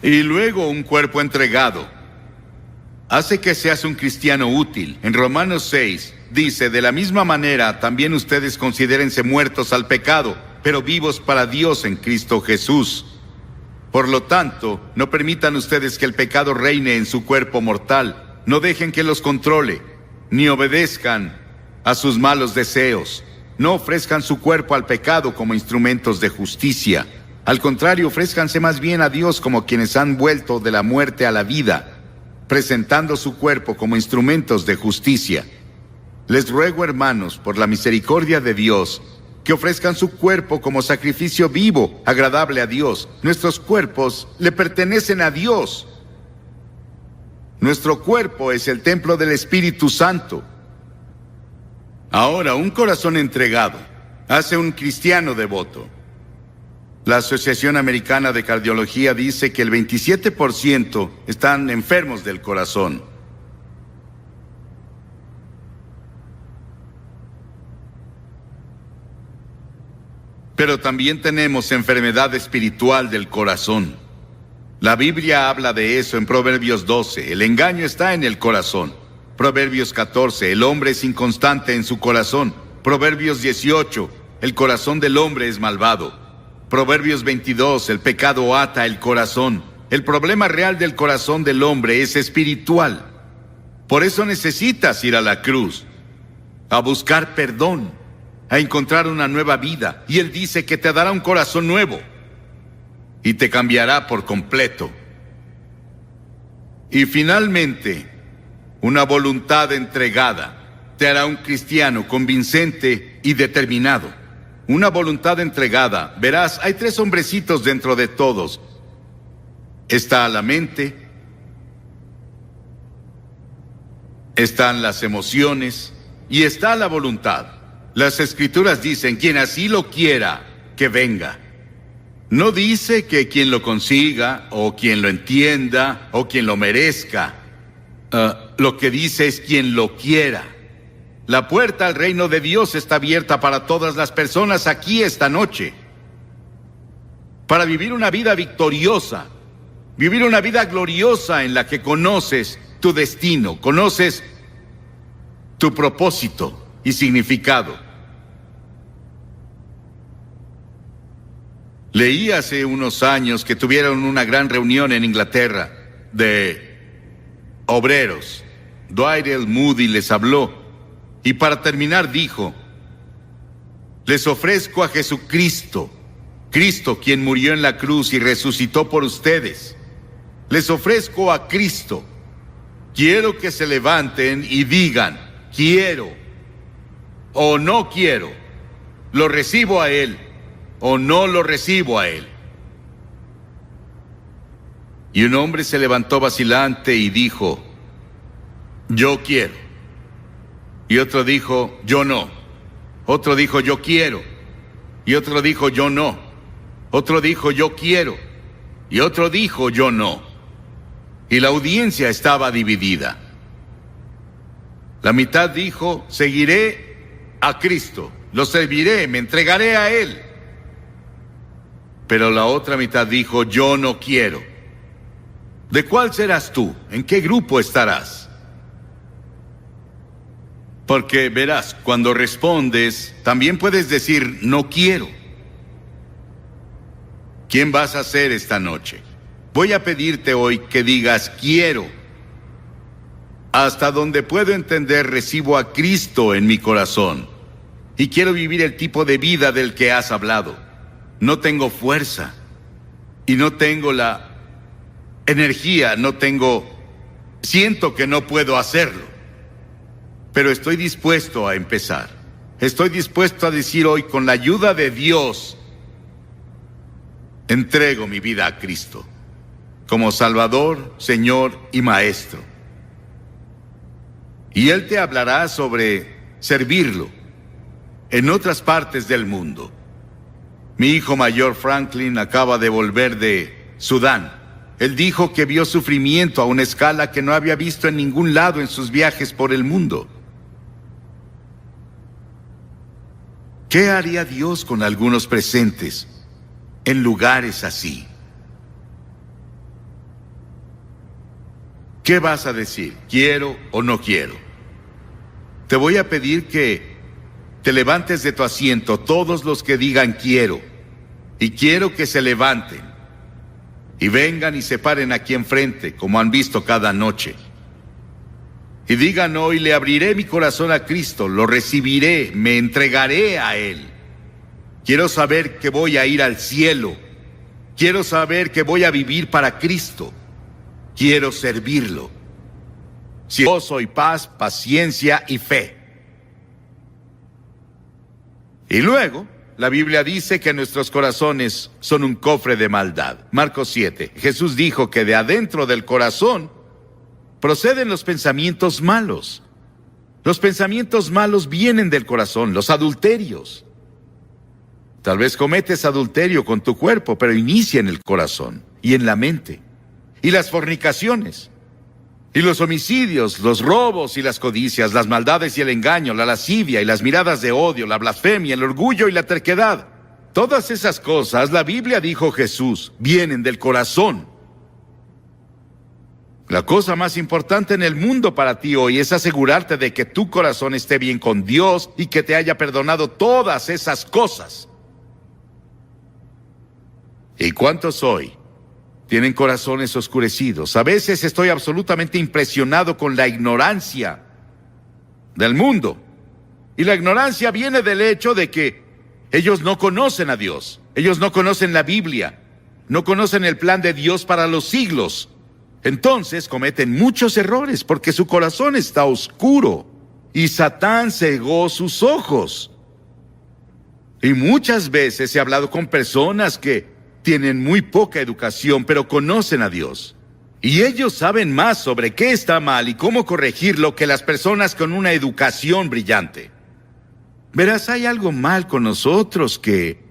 Y luego un cuerpo entregado hace que seas un cristiano útil. En Romanos 6 dice, de la misma manera también ustedes considérense muertos al pecado, pero vivos para Dios en Cristo Jesús. Por lo tanto, no permitan ustedes que el pecado reine en su cuerpo mortal. No dejen que los controle, ni obedezcan a sus malos deseos. No ofrezcan su cuerpo al pecado como instrumentos de justicia. Al contrario, ofrézcanse más bien a Dios como quienes han vuelto de la muerte a la vida, presentando su cuerpo como instrumentos de justicia. Les ruego, hermanos, por la misericordia de Dios, que ofrezcan su cuerpo como sacrificio vivo, agradable a Dios. Nuestros cuerpos le pertenecen a Dios. Nuestro cuerpo es el templo del Espíritu Santo. Ahora, un corazón entregado hace un cristiano devoto. La Asociación Americana de Cardiología dice que el 27% están enfermos del corazón. Pero también tenemos enfermedad espiritual del corazón. La Biblia habla de eso en Proverbios 12. El engaño está en el corazón. Proverbios 14. El hombre es inconstante en su corazón. Proverbios 18. El corazón del hombre es malvado. Proverbios 22. El pecado ata el corazón. El problema real del corazón del hombre es espiritual. Por eso necesitas ir a la cruz, a buscar perdón, a encontrar una nueva vida. Y Él dice que te dará un corazón nuevo y te cambiará por completo. Y finalmente, una voluntad entregada te hará un cristiano convincente y determinado. Una voluntad entregada. Verás, hay 3 hombrecitos dentro de todos. Está la mente, están las emociones y está la voluntad. Las Escrituras dicen, quien así lo quiera, que venga. No dice que quien lo consiga, o quien lo entienda, o quien lo merezca. Lo que dice es quien lo quiera. La puerta al reino de Dios está abierta para todas las personas aquí esta noche. Para vivir una vida victoriosa, vivir una vida gloriosa en la que conoces tu destino, conoces tu propósito y significado. Leí hace unos años que tuvieron una gran reunión en Inglaterra de obreros. Dwight L. Moody les habló y para terminar dijo, les ofrezco a Jesucristo, Cristo quien murió en la cruz y resucitó por ustedes. Les ofrezco a Cristo. Quiero que se levanten y digan, quiero o no quiero, lo recibo a Él o no lo recibo a Él. Y un hombre se levantó vacilante y dijo, yo quiero. Y otro dijo, yo no. Otro dijo, yo quiero. Y otro dijo, yo no. Otro dijo, yo quiero. Y otro dijo, yo no. Y la audiencia estaba dividida. La mitad dijo, seguiré a Cristo, lo serviré, me entregaré a Él. Pero la otra mitad dijo, yo no quiero. ¿De cuál serás tú? ¿En qué grupo estarás? Porque verás, cuando respondes, también puedes decir, no quiero. ¿Quién vas a ser esta noche? Voy a pedirte hoy que digas, quiero. Hasta donde puedo entender, recibo a Cristo en mi corazón. Y quiero vivir el tipo de vida del que has hablado. No tengo fuerza. Y no tengo la energía, siento que no puedo hacerlo. Pero estoy dispuesto a empezar. Estoy dispuesto a decir hoy, con la ayuda de Dios, entrego mi vida a Cristo, como Salvador, Señor y Maestro. Y Él te hablará sobre servirlo en otras partes del mundo. Mi hijo mayor, Franklin, acaba de volver de Sudán. Él dijo que vio sufrimiento a una escala que no había visto en ningún lado en sus viajes por el mundo. ¿Qué haría Dios con algunos presentes en lugares así? ¿Qué vas a decir? ¿Quiero o no quiero? Te voy a pedir que te levantes de tu asiento, todos los que digan quiero, y quiero que se levanten y vengan y se paren aquí enfrente, como han visto cada noche. Y digan hoy, le abriré mi corazón a Cristo, lo recibiré, me entregaré a Él. Quiero saber que voy a ir al cielo. Quiero saber que voy a vivir para Cristo. Quiero servirlo. Gozo y paz, paciencia y fe. Y luego, la Biblia dice que nuestros corazones son un cofre de maldad. Marcos 7. Jesús dijo que de adentro del corazón proceden los pensamientos malos. Los pensamientos malos vienen del corazón, los adulterios. Tal vez cometes adulterio con tu cuerpo, pero inicia en el corazón y en la mente. Y las fornicaciones, y los homicidios, los robos y las codicias, las maldades y el engaño, la lascivia y las miradas de odio, la blasfemia, el orgullo y la terquedad. Todas esas cosas, la Biblia dijo Jesús, vienen del corazón. La cosa más importante en el mundo para ti hoy es asegurarte de que tu corazón esté bien con Dios y que te haya perdonado todas esas cosas. ¿Y cuántos hoy tienen corazones oscurecidos? A veces estoy absolutamente impresionado con la ignorancia del mundo. Y la ignorancia viene del hecho de que ellos no conocen a Dios. Ellos no conocen la Biblia. No conocen el plan de Dios para los siglos. Entonces cometen muchos errores porque su corazón está oscuro y Satán cegó sus ojos. Y muchas veces he hablado con personas que tienen muy poca educación, pero conocen a Dios. Y ellos saben más sobre qué está mal y cómo corregirlo que las personas con una educación brillante. Verás, hay algo mal con nosotros que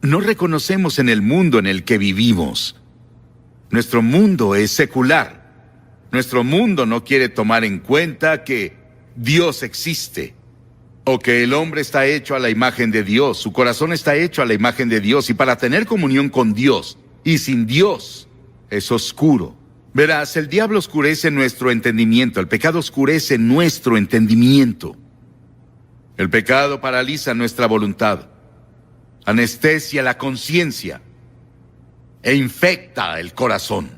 no reconocemos en el mundo en el que vivimos. Nuestro mundo es secular. Nuestro mundo no quiere tomar en cuenta que Dios existe, o que el hombre está hecho a la imagen de Dios, su corazón está hecho a la imagen de Dios, y para tener comunión con Dios y sin Dios es oscuro. Verás, el diablo oscurece nuestro entendimiento, el pecado oscurece nuestro entendimiento. El pecado paraliza nuestra voluntad, anestesia la conciencia e infecta el corazón.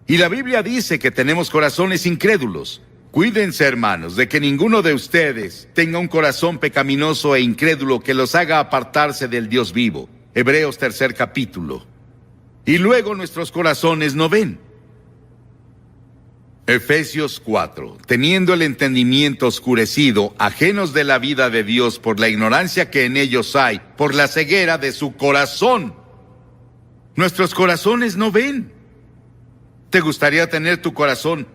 Y la Biblia dice que tenemos corazones incrédulos. Cuídense, hermanos, de que ninguno de ustedes tenga un corazón pecaminoso e incrédulo que los haga apartarse del Dios vivo. Hebreos 3 capítulo. Y luego nuestros corazones no ven. Efesios 4. Teniendo el entendimiento oscurecido, ajenos de la vida de Dios por la ignorancia que en ellos hay, por la ceguera de su corazón. Nuestros corazones no ven. ¿Te gustaría tener tu corazón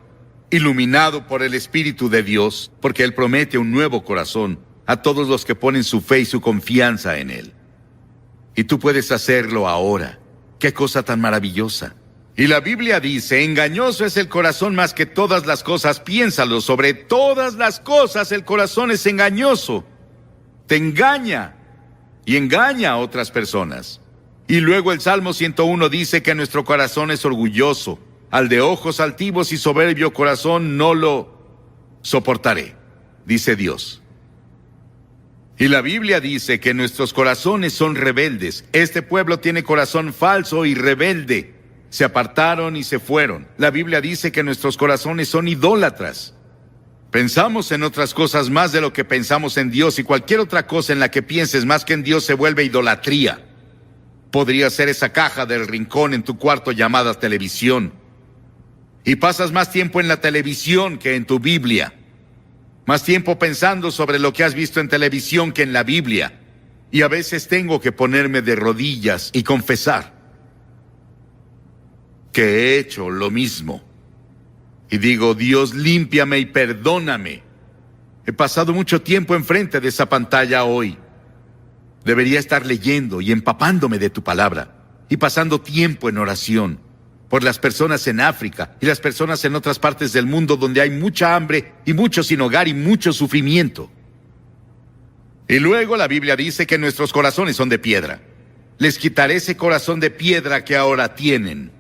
iluminado por el Espíritu de Dios? Porque Él promete un nuevo corazón a todos los que ponen su fe y su confianza en Él. Y tú puedes hacerlo ahora. ¡Qué cosa tan maravillosa! Y la Biblia dice, engañoso es el corazón más que todas las cosas, piénsalo, sobre todas las cosas el corazón es engañoso. Te engaña y engaña a otras personas. Y luego el Salmo 101 dice que nuestro corazón es orgulloso, al de ojos altivos y soberbio corazón no lo soportaré, dice Dios. Y la Biblia dice que nuestros corazones son rebeldes. Este pueblo tiene corazón falso y rebelde. Se apartaron y se fueron. La Biblia dice que nuestros corazones son idólatras. Pensamos en otras cosas más de lo que pensamos en Dios, y cualquier otra cosa en la que pienses más que en Dios se vuelve idolatría. Podría ser esa caja del rincón en tu cuarto llamada televisión. Y pasas más tiempo en la televisión que en tu Biblia. Más tiempo pensando sobre lo que has visto en televisión que en la Biblia. Y a veces tengo que ponerme de rodillas y confesar que he hecho lo mismo. Y digo, Dios, límpiame y perdóname. He pasado mucho tiempo enfrente de esa pantalla hoy. Debería estar leyendo y empapándome de tu palabra y pasando tiempo en oración por las personas en África y las personas en otras partes del mundo donde hay mucha hambre y mucho sin hogar y mucho sufrimiento. Y luego la Biblia dice que nuestros corazones son de piedra. Les quitaré ese corazón de piedra que ahora tienen.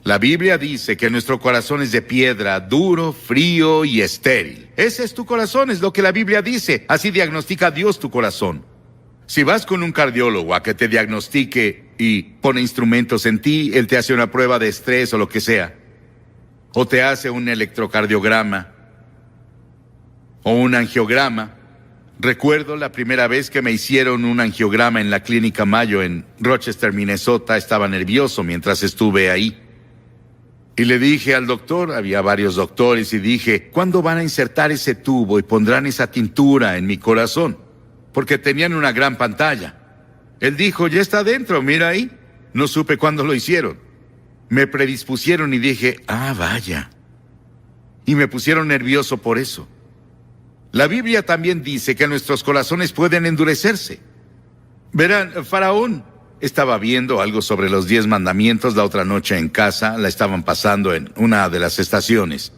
La Biblia dice que nuestro corazón es de piedra, duro, frío y estéril. Ese es tu corazón, es lo que la Biblia dice. Así diagnostica Dios tu corazón. Si vas con un cardiólogo a que te diagnostique y pone instrumentos en ti, él te hace una prueba de estrés o lo que sea, o te hace un electrocardiograma o un angiograma. Recuerdo la primera vez que me hicieron un angiograma en la Clínica Mayo en Rochester, Minnesota. Estaba nervioso mientras estuve ahí. Y le dije al doctor, había varios doctores, y dije, ¿cuándo van a insertar ese tubo y pondrán esa tintura en mi corazón? Porque tenían una gran pantalla. Él dijo, ya está dentro, mira ahí. No supe cuándo lo hicieron. Me predispusieron y dije, vaya. Y me pusieron nervioso por eso. La Biblia también dice que nuestros corazones pueden endurecerse. Verán, Faraón estaba viendo algo sobre los 10 mandamientos la otra noche en casa. La estaban pasando en una de las estaciones.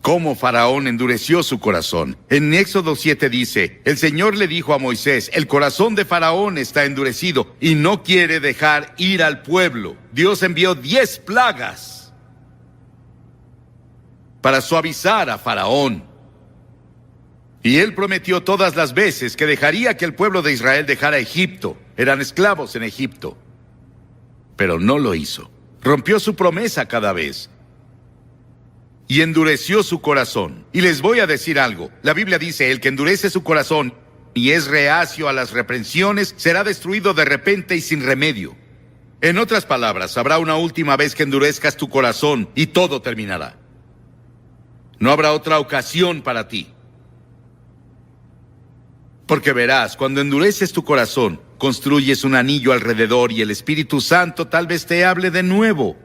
Cómo Faraón endureció su corazón. En Éxodo 7 dice, el Señor le dijo a Moisés, el corazón de Faraón está endurecido y no quiere dejar ir al pueblo. Dios envió 10 plagas para suavizar a Faraón. Y él prometió todas las veces que dejaría que el pueblo de Israel dejara Egipto. Eran esclavos en Egipto. Pero no lo hizo. Rompió su promesa cada vez. Y endureció su corazón. Y les voy a decir algo. La Biblia dice, el que endurece su corazón y es reacio a las reprensiones, será destruido de repente y sin remedio. En otras palabras, habrá una última vez que endurezcas tu corazón y todo terminará. No habrá otra ocasión para ti. Porque verás, cuando endureces tu corazón, construyes un anillo alrededor y el Espíritu Santo tal vez te hable de nuevo.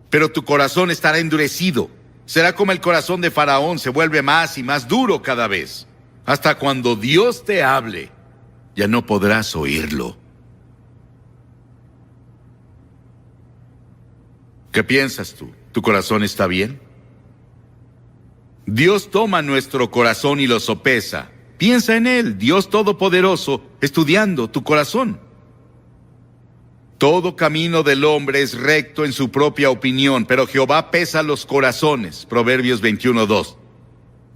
Pero tu corazón estará endurecido. Será como el corazón de Faraón, se vuelve más y más duro cada vez. Hasta cuando Dios te hable, ya no podrás oírlo. ¿Qué piensas tú? ¿Tu corazón está bien? Dios toma nuestro corazón y lo sopesa. Piensa en Él, Dios Todopoderoso, estudiando tu corazón. Todo camino del hombre es recto en su propia opinión, pero Jehová pesa los corazones. Proverbios 21:2.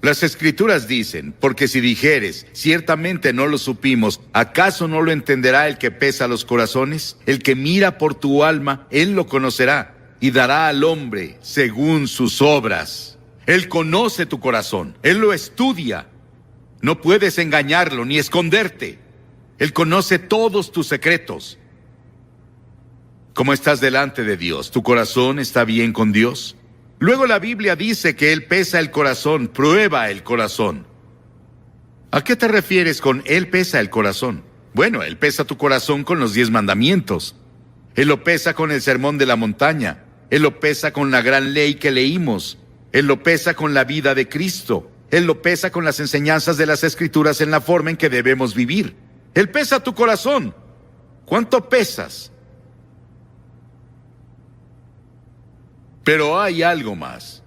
Las Escrituras dicen, porque si dijeres, ciertamente no lo supimos, ¿acaso no lo entenderá el que pesa los corazones? El que mira por tu alma, Él lo conocerá, y dará al hombre según sus obras. Él conoce tu corazón, Él lo estudia. No puedes engañarlo ni esconderte. Él conoce todos tus secretos. ¿Cómo estás delante de Dios? ¿Tu corazón está bien con Dios? Luego la Biblia dice que Él pesa el corazón, prueba el corazón. ¿A qué te refieres con Él pesa el corazón? Bueno, Él pesa tu corazón con los 10 mandamientos. Él lo pesa con el sermón de la montaña. Él lo pesa con la gran ley que leímos. Él lo pesa con la vida de Cristo. Él lo pesa con las enseñanzas de las Escrituras en la forma en que debemos vivir. Él pesa tu corazón. ¿Cuánto pesas? Pero hay algo más.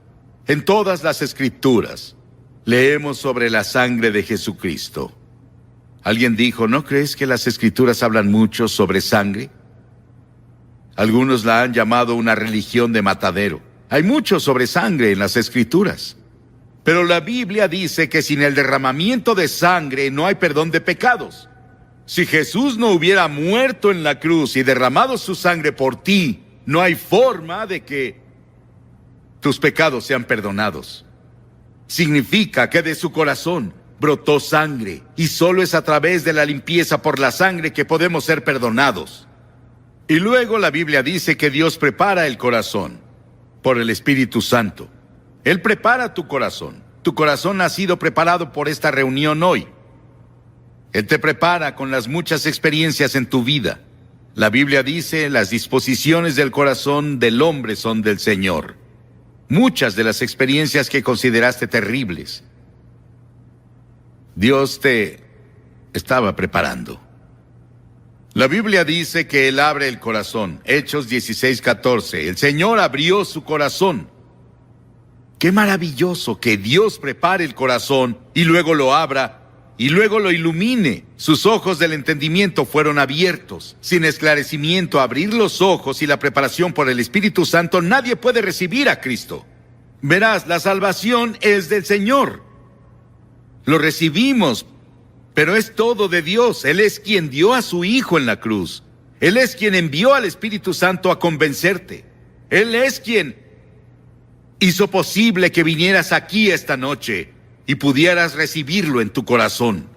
En todas las Escrituras leemos sobre la sangre de Jesucristo. Alguien dijo, ¿no crees que las Escrituras hablan mucho sobre sangre? Algunos la han llamado una religión de matadero. Hay mucho sobre sangre en las Escrituras. Pero la Biblia dice que sin el derramamiento de sangre no hay perdón de pecados. Si Jesús no hubiera muerto en la cruz y derramado su sangre por ti, no hay forma de que tus pecados sean perdonados. Significa que de su corazón brotó sangre, y solo es a través de la limpieza por la sangre que podemos ser perdonados. Y luego la Biblia dice que Dios prepara el corazón por el Espíritu Santo. Él prepara tu corazón. Tu corazón ha sido preparado por esta reunión hoy. Él te prepara con las muchas experiencias en tu vida. La Biblia dice, las disposiciones del corazón del hombre son del Señor. Muchas de las experiencias que consideraste terribles, Dios te estaba preparando. La Biblia dice que Él abre el corazón. Hechos 16:14. El Señor abrió su corazón. Qué maravilloso que Dios prepare el corazón y luego lo abra y luego lo ilumine. Sus ojos del entendimiento fueron abiertos. Sin esclarecimiento, abrir los ojos y la preparación por el Espíritu Santo, nadie puede recibir a Cristo. Verás, la salvación es del Señor. Lo recibimos, pero es todo de Dios. Él es quien dio a su Hijo en la cruz. Él es quien envió al Espíritu Santo a convencerte. Él es quien hizo posible que vinieras aquí esta noche y pudieras recibirlo en tu corazón.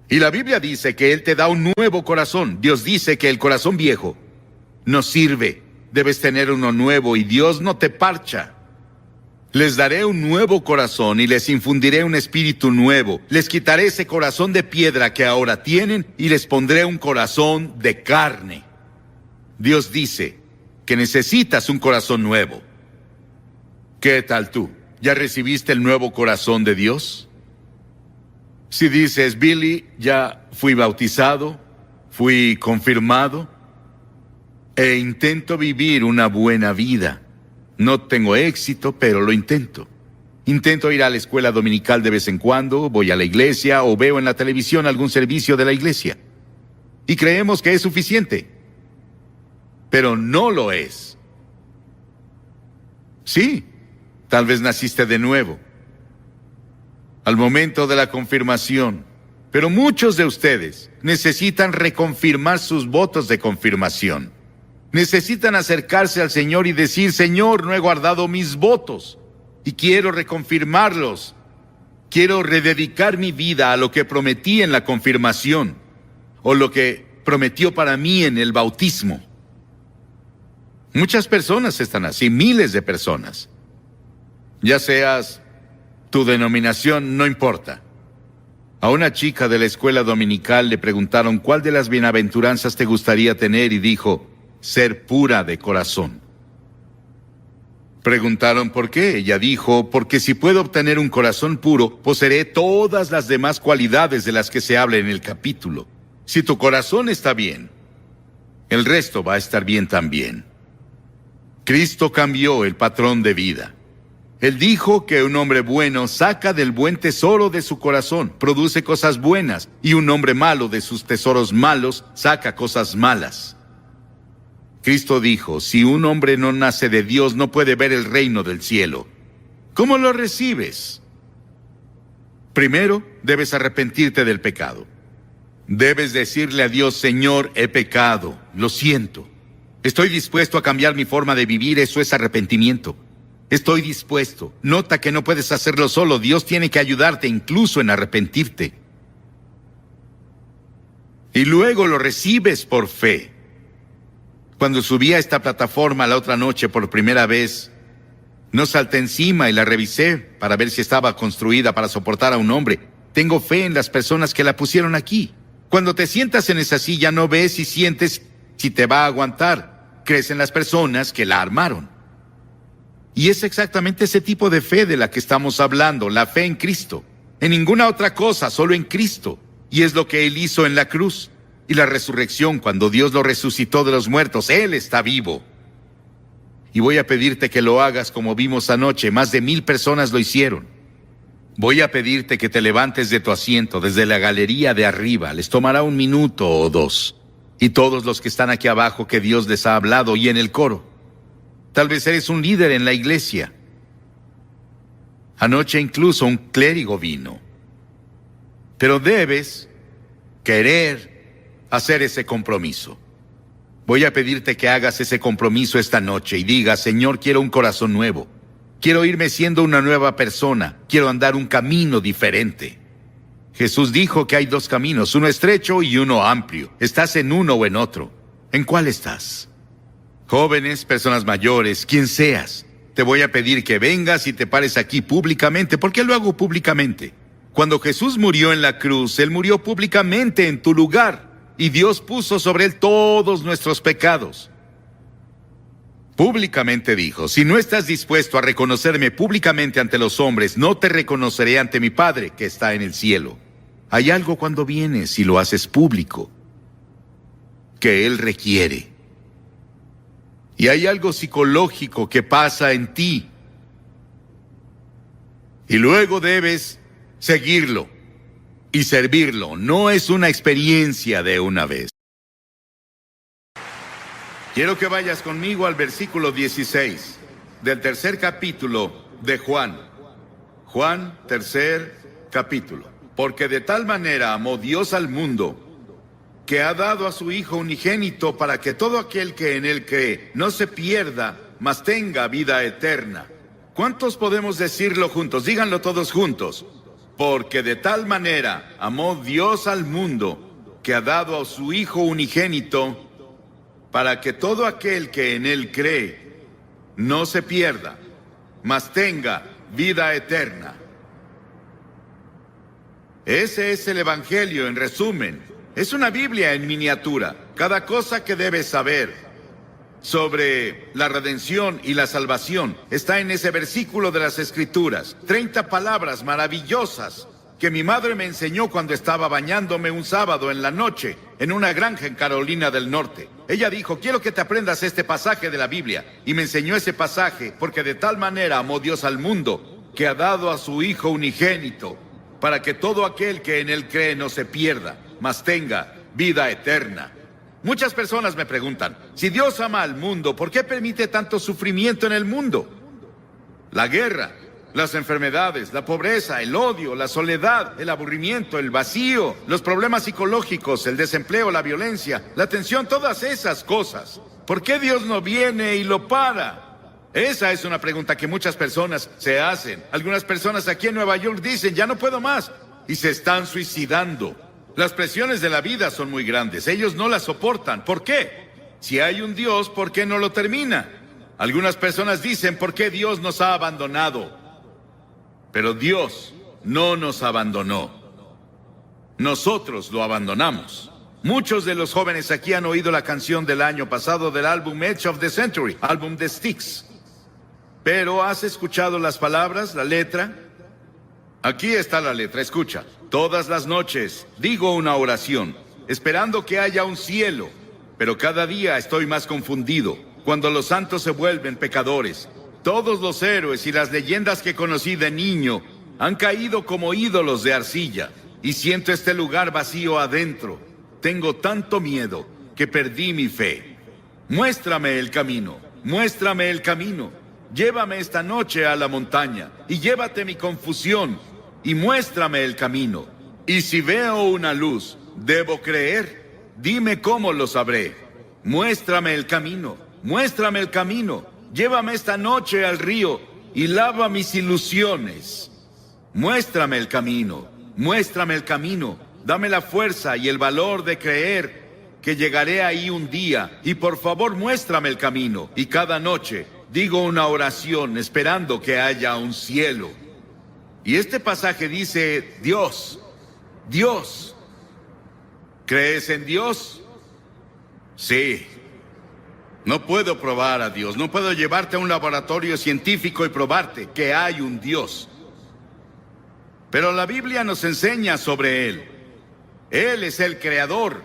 Y la Biblia dice que Él te da un nuevo corazón. Dios dice que el corazón viejo no sirve. Debes tener uno nuevo y Dios no te parcha. Les daré un nuevo corazón y les infundiré un espíritu nuevo. Les quitaré ese corazón de piedra que ahora tienen y les pondré un corazón de carne. Dios dice que necesitas un corazón nuevo. ¿Qué tal tú? ¿Ya recibiste el nuevo corazón de Dios? Si dices, Billy, ya fui bautizado, fui confirmado, e intento vivir una buena vida. No tengo éxito, pero lo intento. Intento ir a la escuela dominical de vez en cuando, voy a la iglesia o veo en la televisión algún servicio de la iglesia. Y creemos que es suficiente. Pero no lo es. Sí, tal vez naciste de nuevo al momento de la confirmación, pero muchos de ustedes necesitan reconfirmar sus votos de confirmación. Necesitan acercarse al Señor y decir, Señor, no he guardado mis votos y quiero reconfirmarlos. Quiero rededicar mi vida a lo que prometí en la confirmación o lo que prometió para mí en el bautismo. Muchas personas están así, miles de personas. Ya seas tu denominación, no importa. A una chica de la escuela dominical le preguntaron cuál de las bienaventuranzas te gustaría tener y dijo, ser pura de corazón. Preguntaron por qué. Ella dijo, porque si puedo obtener un corazón puro, poseeré todas las demás cualidades de las que se habla en el capítulo. Si tu corazón está bien, el resto va a estar bien también. Cristo cambió el patrón de vida. Él dijo que un hombre bueno saca del buen tesoro de su corazón, produce cosas buenas, y un hombre malo de sus tesoros malos saca cosas malas. Cristo dijo, si un hombre no nace de Dios, no puede ver el reino del cielo. ¿Cómo lo recibes? Primero, debes arrepentirte del pecado. Debes decirle a Dios, Señor, he pecado, lo siento. Estoy dispuesto a cambiar mi forma de vivir, eso es arrepentimiento. Estoy dispuesto. Nota que no puedes hacerlo solo, Dios tiene que ayudarte incluso en arrepentirte. Y luego lo recibes por fe. Cuando subí a esta plataforma la otra noche por primera vez, no salté encima y la revisé para ver si estaba construida para soportar a un hombre. Tengo fe en las personas que la pusieron aquí. Cuando te sientas en esa silla no ves y sientes si te va a aguantar. Crees en las personas que la armaron. Y es exactamente ese tipo de fe de la que estamos hablando, la fe en Cristo. En ninguna otra cosa, solo en Cristo. Y es lo que Él hizo en la cruz. Y la resurrección, cuando Dios lo resucitó de los muertos, Él está vivo. Y voy a pedirte que lo hagas como vimos anoche, más de 1000 personas lo hicieron. Voy a pedirte que te levantes de tu asiento desde la galería de arriba, les tomará 1 minuto o 2. Y todos los que están aquí abajo que Dios les ha hablado y en el coro. Tal vez eres un líder en la iglesia. Anoche incluso un clérigo vino. Pero debes querer hacer ese compromiso. Voy a pedirte que hagas ese compromiso esta noche y digas: Señor, quiero un corazón nuevo. Quiero irme siendo una nueva persona. Quiero andar un camino diferente. Jesús dijo que hay dos caminos, uno estrecho y uno amplio. ¿Estás en uno o en otro? ¿En cuál estás? Jóvenes, personas mayores, quien seas, te voy a pedir que vengas y te pares aquí públicamente. ¿Por qué lo hago públicamente? Cuando Jesús murió en la cruz, Él murió públicamente en tu lugar. Y Dios puso sobre Él todos nuestros pecados. Públicamente dijo: si no estás dispuesto a reconocerme públicamente ante los hombres, no te reconoceré ante mi Padre que está en el cielo. Hay algo cuando vienes y lo haces público que Él requiere. Y hay algo psicológico que pasa en ti. Y luego debes seguirlo y servirlo. No es una experiencia de una vez. Quiero que vayas conmigo al versículo 16 del tercer capítulo de Juan. Juan, tercer capítulo. Porque de tal manera amó Dios al mundo, que ha dado a su Hijo unigénito, para que todo aquel que en Él cree no se pierda, mas tenga vida eterna. ¿Cuántos podemos decirlo juntos? Díganlo todos juntos. Porque de tal manera amó Dios al mundo, que ha dado a su Hijo unigénito, para que todo aquel que en Él cree no se pierda, mas tenga vida eterna. Ese es el Evangelio en resumen. Es una Biblia en miniatura. Cada cosa que debes saber sobre la redención y la salvación está en ese versículo de las Escrituras. 30 palabras maravillosas que mi madre me enseñó cuando estaba bañándome un sábado en la noche en una granja en Carolina del Norte. Ella dijo: quiero que te aprendas este pasaje de la Biblia. Y me enseñó ese pasaje: porque de tal manera amó Dios al mundo, que ha dado a su Hijo unigénito, para que todo aquel que en Él cree no se pierda, mas tenga vida eterna. Muchas personas me preguntan: si Dios ama al mundo, ¿por qué permite tanto sufrimiento en el mundo? La guerra, las enfermedades, la pobreza, el odio, la soledad, el aburrimiento, el vacío, los problemas psicológicos, el desempleo, la violencia, la tensión, todas esas cosas. ¿Por qué Dios no viene y lo para? Esa es una pregunta que muchas personas se hacen. Algunas personas aquí en Nueva York dicen: ya no puedo más, y se están suicidando. Las presiones de la vida son muy grandes. Ellos no las soportan. ¿Por qué? Si hay un Dios, ¿por qué no lo termina? Algunas personas dicen: ¿por qué Dios nos ha abandonado? Pero Dios no nos abandonó. Nosotros lo abandonamos. Muchos de los jóvenes aquí han oído la canción del año pasado del álbum Edge of the Century, álbum de Styx. Pero ¿has escuchado las palabras, la letra? Aquí está la letra, escucha. Todas las noches digo una oración, esperando que haya un cielo, pero cada día estoy más confundido, cuando los santos se vuelven pecadores. Todos los héroes y las leyendas que conocí de niño han caído como ídolos de arcilla, y siento este lugar vacío adentro. Tengo tanto miedo que perdí mi fe. Muéstrame el camino, muéstrame el camino. Llévame esta noche a la montaña y llévate mi confusión y muéstrame el camino. Y si veo una luz, ¿debo creer? Dime cómo lo sabré. Muéstrame el camino, muéstrame el camino. Llévame esta noche al río y lava mis ilusiones. Muéstrame el camino, muéstrame el camino. Dame la fuerza y el valor de creer que llegaré ahí un día. Y por favor, muéstrame el camino. Y cada noche digo una oración esperando que haya un cielo. Y este pasaje dice: Dios, Dios. ¿Crees en Dios? Sí. No puedo probar a Dios. No puedo llevarte a un laboratorio científico y probarte que hay un Dios. Pero la Biblia nos enseña sobre Él. Él es el creador.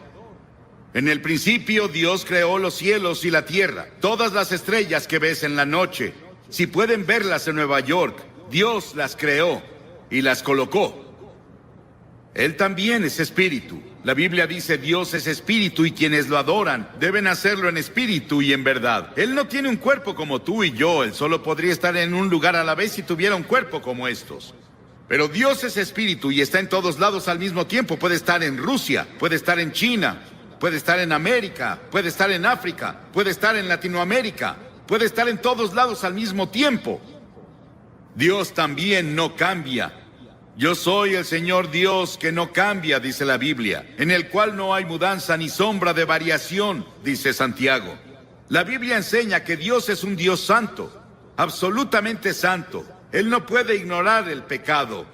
En el principio Dios creó los cielos y la tierra. Todas las estrellas que ves en la noche, si pueden verlas en Nueva York, Dios las creó y las colocó. Él también es espíritu. La Biblia dice Dios es espíritu y quienes lo adoran deben hacerlo en espíritu y en verdad. Él no tiene un cuerpo como tú y yo. Él solo podría estar en un lugar a la vez si tuviera un cuerpo como estos. Pero Dios es espíritu y está en todos lados al mismo tiempo. Puede estar en Rusia, puede estar en China, puede estar en América, puede estar en África, puede estar en Latinoamérica, puede estar en todos lados al mismo tiempo. Dios también no cambia. Yo soy el Señor Dios que no cambia, dice la Biblia, en el cual no hay mudanza ni sombra de variación, dice Santiago. La Biblia enseña que Dios es un Dios santo, absolutamente santo. Él no puede ignorar el pecado.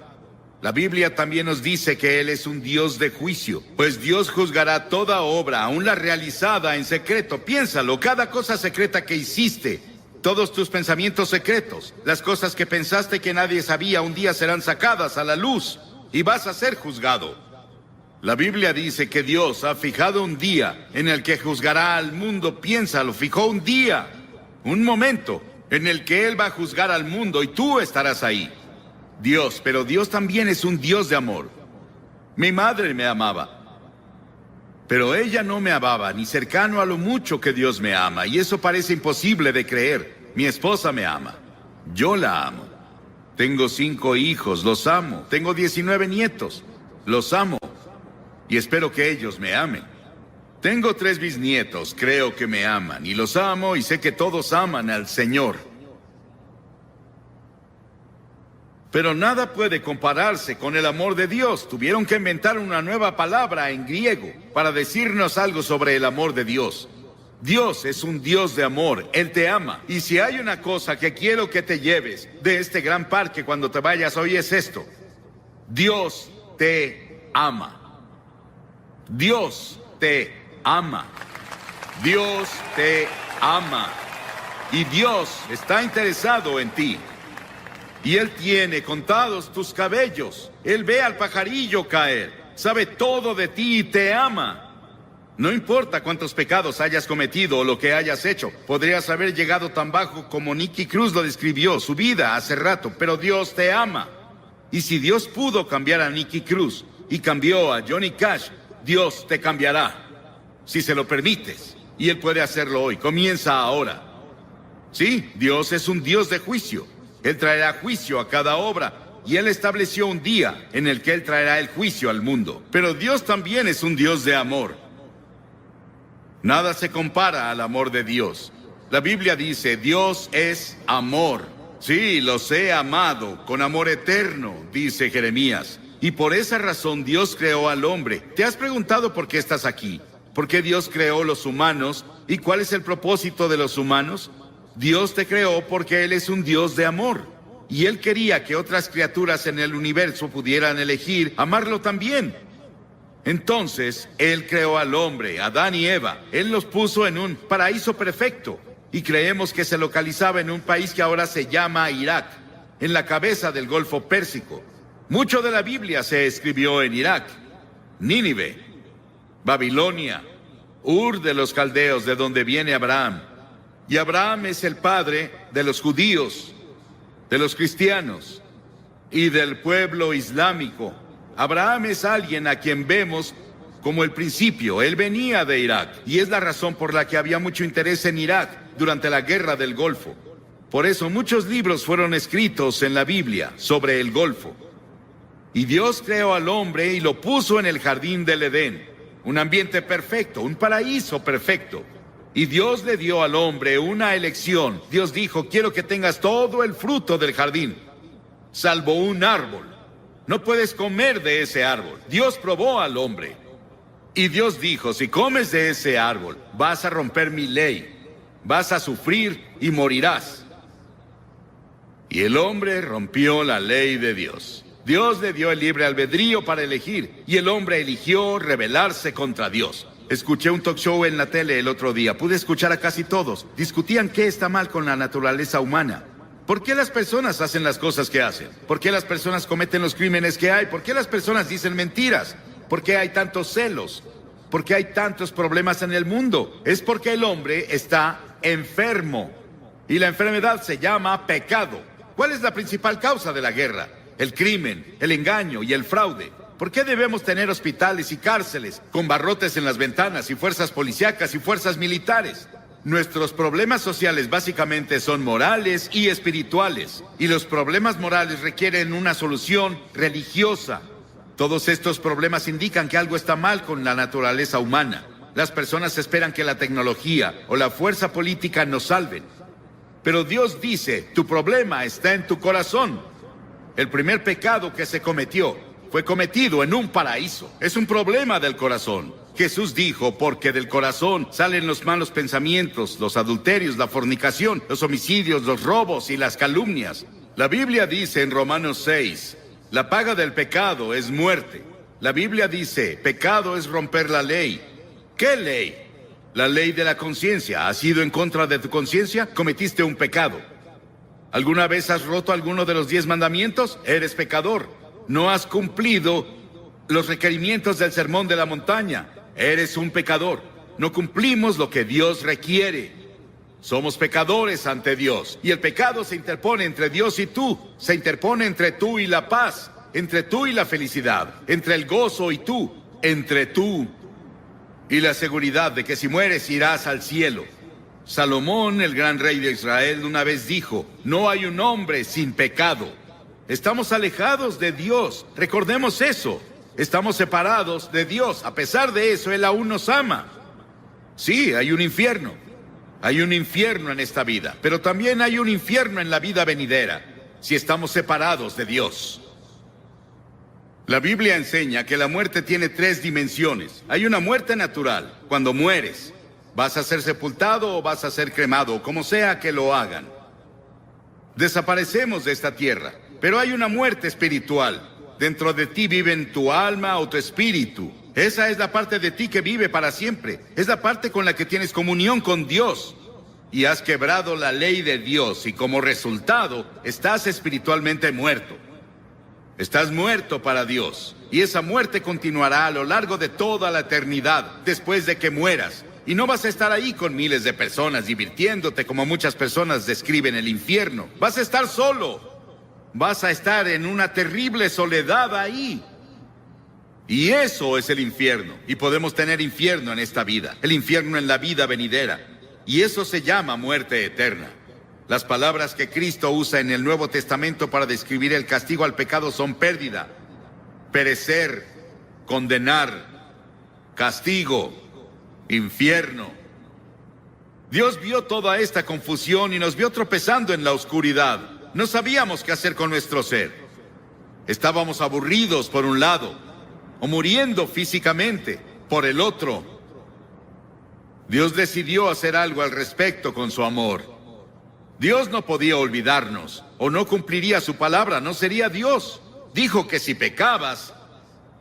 La Biblia también nos dice que Él es un Dios de juicio, pues Dios juzgará toda obra, aun la realizada en secreto. Piénsalo, cada cosa secreta que hiciste, todos tus pensamientos secretos, las cosas que pensaste que nadie sabía, un día serán sacadas a la luz y vas a ser juzgado. La Biblia dice que Dios ha fijado un día en el que juzgará al mundo. Piénsalo, fijó un día, un momento, en el que Él va a juzgar al mundo y tú estarás ahí. Pero Dios también es un Dios de amor. Mi madre me amaba, pero ella no me amaba ni cercano a lo mucho que Dios me ama, y eso parece imposible de creer. Mi esposa me ama, yo la amo. Tengo 5 hijos, los amo. Tengo 19 nietos, los amo, y espero que ellos me amen. Tengo 3 bisnietos, creo que me aman, y los amo, y sé que todos aman al Señor. Pero nada puede compararse con el amor de Dios. Tuvieron que inventar una nueva palabra en griego para decirnos algo sobre el amor de Dios. Dios es un Dios de amor, Él te ama. Y si hay una cosa que quiero que te lleves de este gran parque cuando te vayas hoy es esto: Dios te ama. Dios te ama. Dios te ama. Y Dios está interesado en ti. Y Él tiene contados tus cabellos. Él ve al pajarillo caer. Sabe todo de ti y te ama. No importa cuántos pecados hayas cometido o lo que hayas hecho. Podrías haber llegado tan bajo como Nicky Cruz lo describió, su vida hace rato. Pero Dios te ama. Y si Dios pudo cambiar a Nicky Cruz y cambió a Johnny Cash, Dios te cambiará. Si se lo permites. Y Él puede hacerlo hoy. Comienza ahora. Sí, Dios es un Dios de juicio. Él traerá juicio a cada obra, y Él estableció un día en el que Él traerá el juicio al mundo. Pero Dios también es un Dios de amor. Nada se compara al amor de Dios. La Biblia dice, Dios es amor. Sí, los he amado con amor eterno, dice Jeremías. Y por esa razón Dios creó al hombre. ¿Te has preguntado por qué estás aquí? ¿Por qué Dios creó los humanos? ¿Y cuál es el propósito de los humanos? Dios te creó porque Él es un Dios de amor. Y Él quería que otras criaturas en el universo pudieran elegir amarlo también. Entonces, Él creó al hombre, Adán y Eva. Él los puso en un paraíso perfecto. Y creemos que se localizaba en un país que ahora se llama Irak, en la cabeza del Golfo Pérsico. Mucho de la Biblia se escribió en Irak, Nínive, Babilonia, Ur de los caldeos, de donde viene Abraham. Y Abraham es el padre de los judíos, de los cristianos y del pueblo islámico. Abraham es alguien a quien vemos como el principio. Él venía de Irak y es la razón por la que había mucho interés en Irak durante la guerra del Golfo. Por eso muchos libros fueron escritos en la Biblia sobre el Golfo. Y Dios creó al hombre y lo puso en el jardín del Edén, un ambiente perfecto, un paraíso perfecto. Y Dios le dio al hombre una elección. Dios dijo, quiero que tengas todo el fruto del jardín, salvo un árbol. No puedes comer de ese árbol. Dios probó al hombre. Y Dios dijo, si comes de ese árbol, vas a romper mi ley. Vas a sufrir y morirás. Y el hombre rompió la ley de Dios. Dios le dio el libre albedrío para elegir. Y el hombre eligió rebelarse contra Dios. Escuché un talk show en la tele el otro día. Pude escuchar a casi todos. Discutían qué está mal con la naturaleza humana. ¿Por qué las personas hacen las cosas que hacen? ¿Por qué las personas cometen los crímenes que hay? ¿Por qué las personas dicen mentiras? ¿Por qué hay tantos celos? ¿Por qué hay tantos problemas en el mundo? Es porque el hombre está enfermo. Y la enfermedad se llama pecado. ¿Cuál es la principal causa de la guerra? El crimen, el engaño y el fraude. ¿Por qué debemos tener hospitales y cárceles con barrotes en las ventanas y fuerzas policíacas y fuerzas militares? Nuestros problemas sociales básicamente son morales y espirituales, y los problemas morales requieren una solución religiosa. Todos estos problemas indican que algo está mal con la naturaleza humana. Las personas esperan que la tecnología o la fuerza política nos salven. Pero Dios dice, tu problema está en tu corazón. El primer pecado que se cometió fue cometido en un paraíso. Es un problema del corazón. Jesús dijo, porque del corazón salen los malos pensamientos, los adulterios, la fornicación, los homicidios, los robos y las calumnias. La Biblia dice en Romanos 6, la paga del pecado es muerte. La Biblia dice, pecado es romper la ley. ¿Qué ley? La ley de la conciencia. ¿Has ido en contra de tu conciencia? Cometiste un pecado. ¿Alguna vez has roto alguno de los 10 mandamientos? Eres pecador. No has cumplido los requerimientos del sermón de la montaña. Eres un pecador. No cumplimos lo que Dios requiere. Somos pecadores ante Dios. Y el pecado se interpone entre Dios y tú. Se interpone entre tú y la paz. Entre tú y la felicidad. Entre el gozo y tú. Entre tú y la seguridad de que si mueres irás al cielo. Salomón, el gran rey de Israel, una vez dijo, no hay un hombre sin pecado. Estamos alejados de Dios. Recordemos eso. Estamos separados de Dios. A pesar de eso, Él aún nos ama. Sí, hay un infierno. Hay un infierno en esta vida. Pero también hay un infierno en la vida venidera, si estamos separados de Dios. La Biblia enseña que la muerte tiene 3 dimensiones. Hay una muerte natural. Cuando mueres, vas a ser sepultado o vas a ser cremado, o como sea que lo hagan. Desaparecemos de esta tierra. Pero hay una muerte espiritual. Dentro de ti viven tu alma o tu espíritu. Esa es la parte de ti que vive para siempre. Es la parte con la que tienes comunión con Dios. Y has quebrado la ley de Dios y como resultado estás espiritualmente muerto. Estás muerto para Dios. Y esa muerte continuará a lo largo de toda la eternidad después de que mueras. Y no vas a estar ahí con miles de personas divirtiéndote como muchas personas describen el infierno. Vas a estar solo. Vas a estar en una terrible soledad ahí. Y eso es el infierno. Y podemos tener infierno en esta vida. El infierno en la vida venidera. Y eso se llama muerte eterna. Las palabras que Cristo usa en el Nuevo Testamento para describir el castigo al pecado son pérdida, perecer, condenar, castigo, infierno. Dios vio toda esta confusión y nos vio tropezando en la oscuridad. No sabíamos qué hacer con nuestro ser. Estábamos aburridos por un lado, o muriendo físicamente por el otro. Dios decidió hacer algo al respecto con su amor. Dios no podía olvidarnos, o no cumpliría su palabra, no sería Dios. Dijo que si pecabas,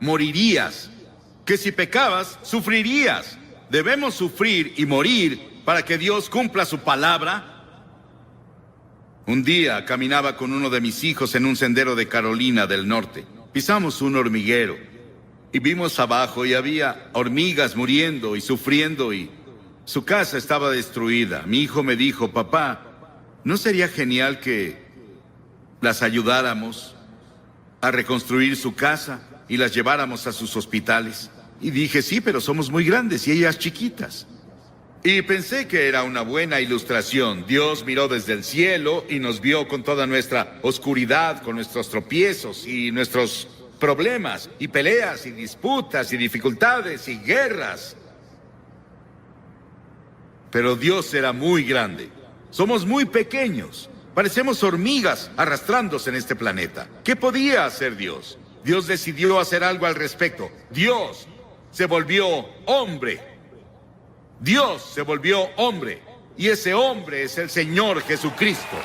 morirías. Que si pecabas, sufrirías. Debemos sufrir y morir para que Dios cumpla su palabra. Un día caminaba con uno de mis hijos en un sendero de Carolina del Norte. Pisamos un hormiguero y vimos abajo y había hormigas muriendo y sufriendo y su casa estaba destruida. Mi hijo me dijo, papá, ¿no sería genial que las ayudáramos a reconstruir su casa y las lleváramos a sus hospitales? Y dije, sí, pero somos muy grandes y ellas chiquitas. Y pensé que era una buena ilustración. Dios miró desde el cielo y nos vio con toda nuestra oscuridad, con nuestros tropiezos y nuestros problemas, y peleas, y disputas, y dificultades, y guerras. Pero Dios era muy grande. Somos muy pequeños. Parecemos hormigas arrastrándose en este planeta. ¿Qué podía hacer Dios? Dios decidió hacer algo al respecto. Dios se volvió hombre. Dios se volvió hombre, y ese hombre es el Señor Jesucristo.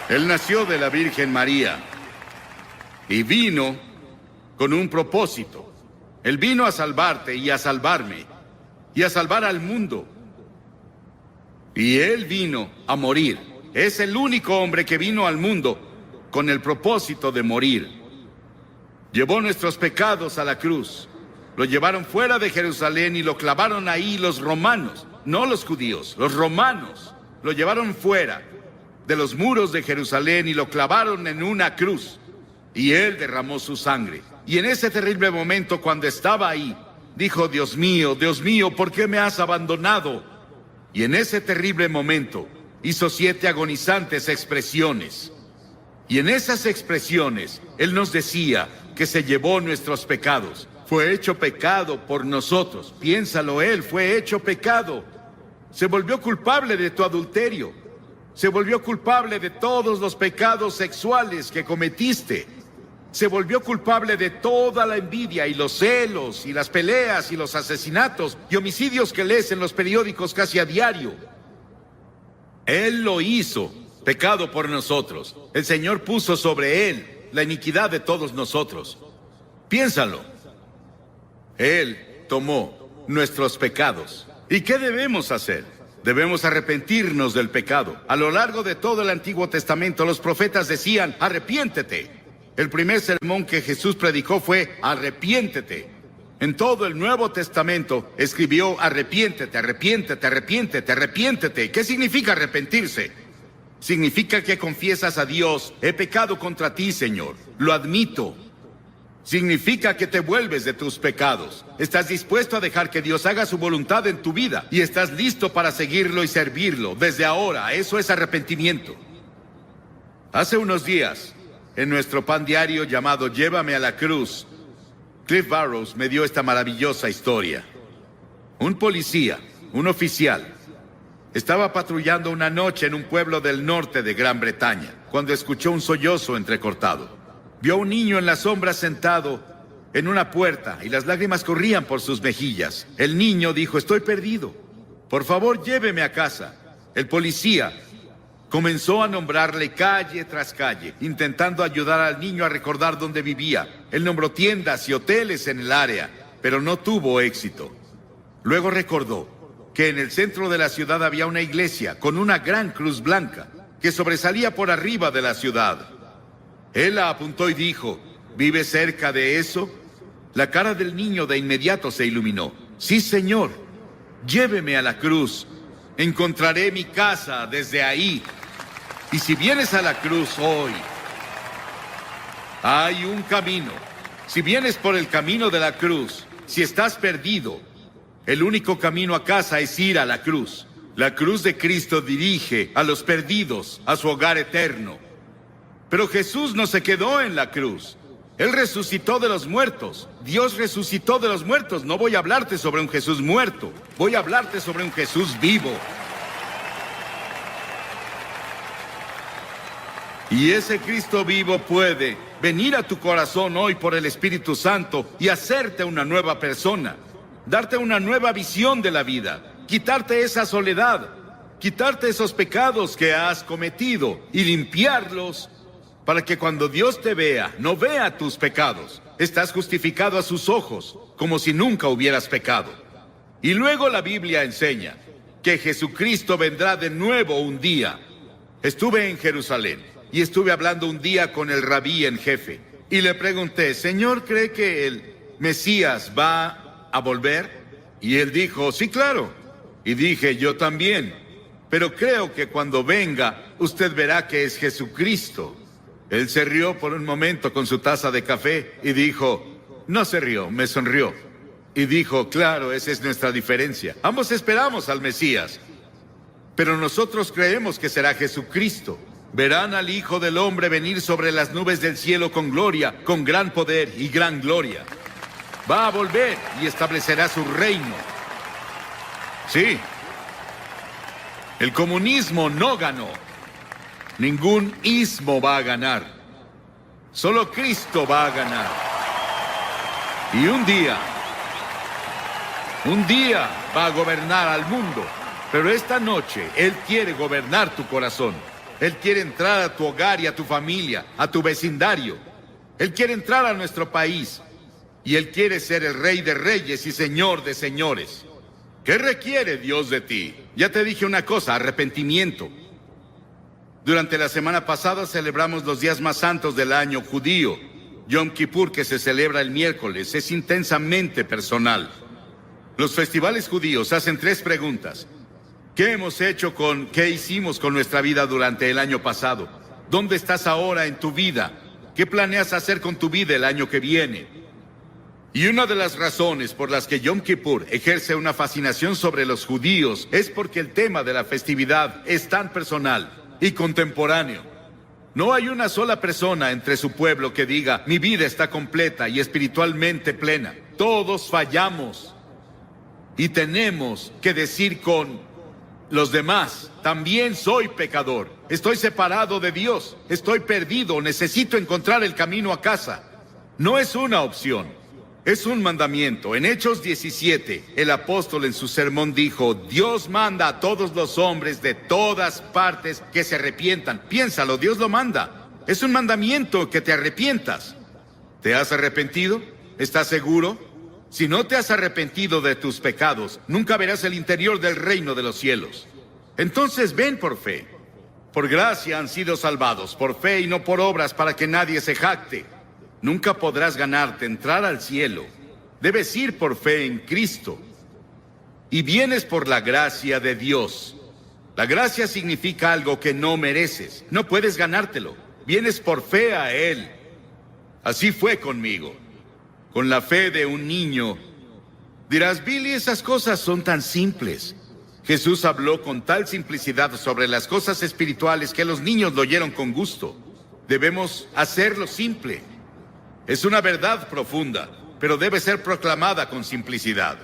Él nació de la Virgen María y vino con un propósito. Él vino a salvarte y a salvarme y a salvar al mundo. Y Él vino a morir. Es el único hombre que vino al mundo con el propósito de morir. Llevó nuestros pecados a la cruz. Lo llevaron fuera de Jerusalén y lo clavaron ahí los romanos, no los judíos, los romanos. Lo llevaron fuera de los muros de Jerusalén y lo clavaron en una cruz. Y Él derramó su sangre. Y en ese terrible momento, cuando estaba ahí, dijo: Dios mío, ¿por qué me has abandonado? Y en ese terrible momento hizo 7 agonizantes expresiones. Y en esas expresiones Él nos decía que se llevó nuestros pecados. Fue hecho pecado por nosotros. Piénsalo, Él fue hecho pecado. Se volvió culpable de tu adulterio. Se volvió culpable de todos los pecados sexuales que cometiste. Se volvió culpable de toda la envidia y los celos y las peleas y los asesinatos y homicidios que lees en los periódicos casi a diario. Él lo hizo, pecado por nosotros. El Señor puso sobre Él la iniquidad de todos nosotros. Piénsalo. Él tomó nuestros pecados. ¿Y qué debemos hacer? Debemos arrepentirnos del pecado. A lo largo de todo el Antiguo Testamento, los profetas decían: arrepiéntete. El primer sermón que Jesús predicó fue: arrepiéntete. En todo el Nuevo Testamento escribió: arrepiéntete, arrepiéntete, arrepiéntete, arrepiéntete. ¿Qué significa arrepentirse? Significa que confiesas a Dios: he pecado contra ti, Señor, lo admito. Significa que te vuelves de tus pecados. Estás dispuesto a dejar que Dios haga su voluntad en tu vida y estás listo para seguirlo y servirlo desde ahora. Eso es arrepentimiento. Hace unos días, en nuestro pan diario llamado Llévame a la Cruz, Cliff Barrows me dio esta maravillosa historia. Un policía, un oficial, estaba patrullando una noche en un pueblo del norte de Gran Bretaña, cuando escuchó un sollozo entrecortado. Vio a un niño en la sombra sentado en una puerta y las lágrimas corrían por sus mejillas. El niño dijo: estoy perdido. Por favor, lléveme a casa. El policía comenzó a nombrarle calle tras calle, intentando ayudar al niño a recordar dónde vivía. Él nombró tiendas y hoteles en el área, pero no tuvo éxito. Luego recordó que en el centro de la ciudad había una iglesia con una gran cruz blanca que sobresalía por arriba de la ciudad. Él la apuntó y dijo: ¿vive cerca de eso? La cara del niño de inmediato se iluminó. Sí, señor, lléveme a la cruz. Encontraré mi casa desde ahí. Y si vienes a la cruz hoy, hay un camino. Si vienes por el camino de la cruz, si estás perdido, el único camino a casa es ir a la cruz. La cruz de Cristo dirige a los perdidos a su hogar eterno. Pero Jesús no se quedó en la cruz. Él resucitó de los muertos. Dios resucitó de los muertos. No voy a hablarte sobre un Jesús muerto. Voy a hablarte sobre un Jesús vivo. Y ese Cristo vivo puede venir a tu corazón hoy por el Espíritu Santo y hacerte una nueva persona. Darte una nueva visión de la vida. Quitarte esa soledad. Quitarte esos pecados que has cometido y limpiarlos, para que cuando Dios te vea, no vea tus pecados. Estás justificado a sus ojos, como si nunca hubieras pecado. Y luego la Biblia enseña que Jesucristo vendrá de nuevo un día. Estuve en Jerusalén y estuve hablando un día con el rabí en jefe. Y le pregunté: Señor, ¿cree que el Mesías va a volver? Y él dijo: sí, claro. Y dije: yo también. Pero creo que cuando venga, usted verá que es Jesucristo. Él se rió por un momento con su taza de café y dijo, no se rió, me sonrió. Y dijo, claro, esa es nuestra diferencia. Ambos esperamos al Mesías, pero nosotros creemos que será Jesucristo. Verán al Hijo del Hombre venir sobre las nubes del cielo con gloria, con gran poder y gran gloria. Va a volver y establecerá su reino. Sí, el comunismo no ganó. Ningún ismo va a ganar. Solo Cristo va a ganar. Y un día va a gobernar al mundo. Pero esta noche Él quiere gobernar tu corazón. Él quiere entrar a tu hogar y a tu familia, a tu vecindario. Él quiere entrar a nuestro país. Y Él quiere ser el Rey de Reyes y Señor de Señores. ¿Qué requiere Dios de ti? Ya te dije una cosa, arrepentimiento. Durante la semana pasada celebramos los días más santos del año judío. Yom Kippur, que se celebra el miércoles, es intensamente personal. Los festivales judíos hacen 3 preguntas. ¿Qué hicimos con nuestra vida durante el año pasado? ¿Dónde estás ahora en tu vida? ¿Qué planeas hacer con tu vida el año que viene? Y una de las razones por las que Yom Kippur ejerce una fascinación sobre los judíos es porque el tema de la festividad es tan personal y contemporáneo. No hay una sola persona entre su pueblo que diga, mi vida está completa y espiritualmente plena. Todos fallamos. Y tenemos que decir con los demás, también soy pecador. Estoy separado de Dios. Estoy perdido. Necesito encontrar el camino a casa. No es una opción. Es un mandamiento. En Hechos 17, el apóstol en su sermón dijo, Dios manda a todos los hombres de todas partes que se arrepientan. Piénsalo, Dios lo manda. Es un mandamiento que te arrepientas. ¿Te has arrepentido? ¿Estás seguro? Si no te has arrepentido de tus pecados, nunca verás el interior del reino de los cielos. Entonces ven por fe. Por gracia han sido salvados, por fe y no por obras para que nadie se jacte. Nunca podrás ganarte entrar al cielo. Debes ir por fe en Cristo. Y vienes por la gracia de Dios. La gracia significa algo que no mereces. No puedes ganártelo. Vienes por fe a Él. Así fue conmigo. Con la fe de un niño. Dirás, Billy, esas cosas son tan simples. Jesús habló con tal simplicidad sobre las cosas espirituales que los niños lo oyeron con gusto. Debemos hacerlo simple. Es una verdad profunda, pero debe ser proclamada con simplicidad.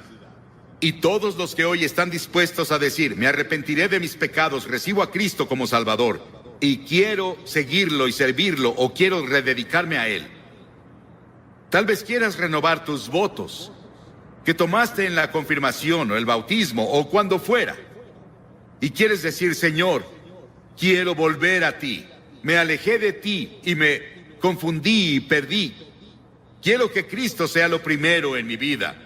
Y todos los que hoy están dispuestos a decir, me arrepentiré de mis pecados, recibo a Cristo como Salvador, y quiero seguirlo y servirlo, o quiero rededicarme a Él. Tal vez quieras renovar tus votos que tomaste en la confirmación o el bautismo o cuando fuera. Y quieres decir, Señor, quiero volver a ti. Me alejé de ti y me confundí y perdí. Quiero que Cristo sea lo primero en mi vida.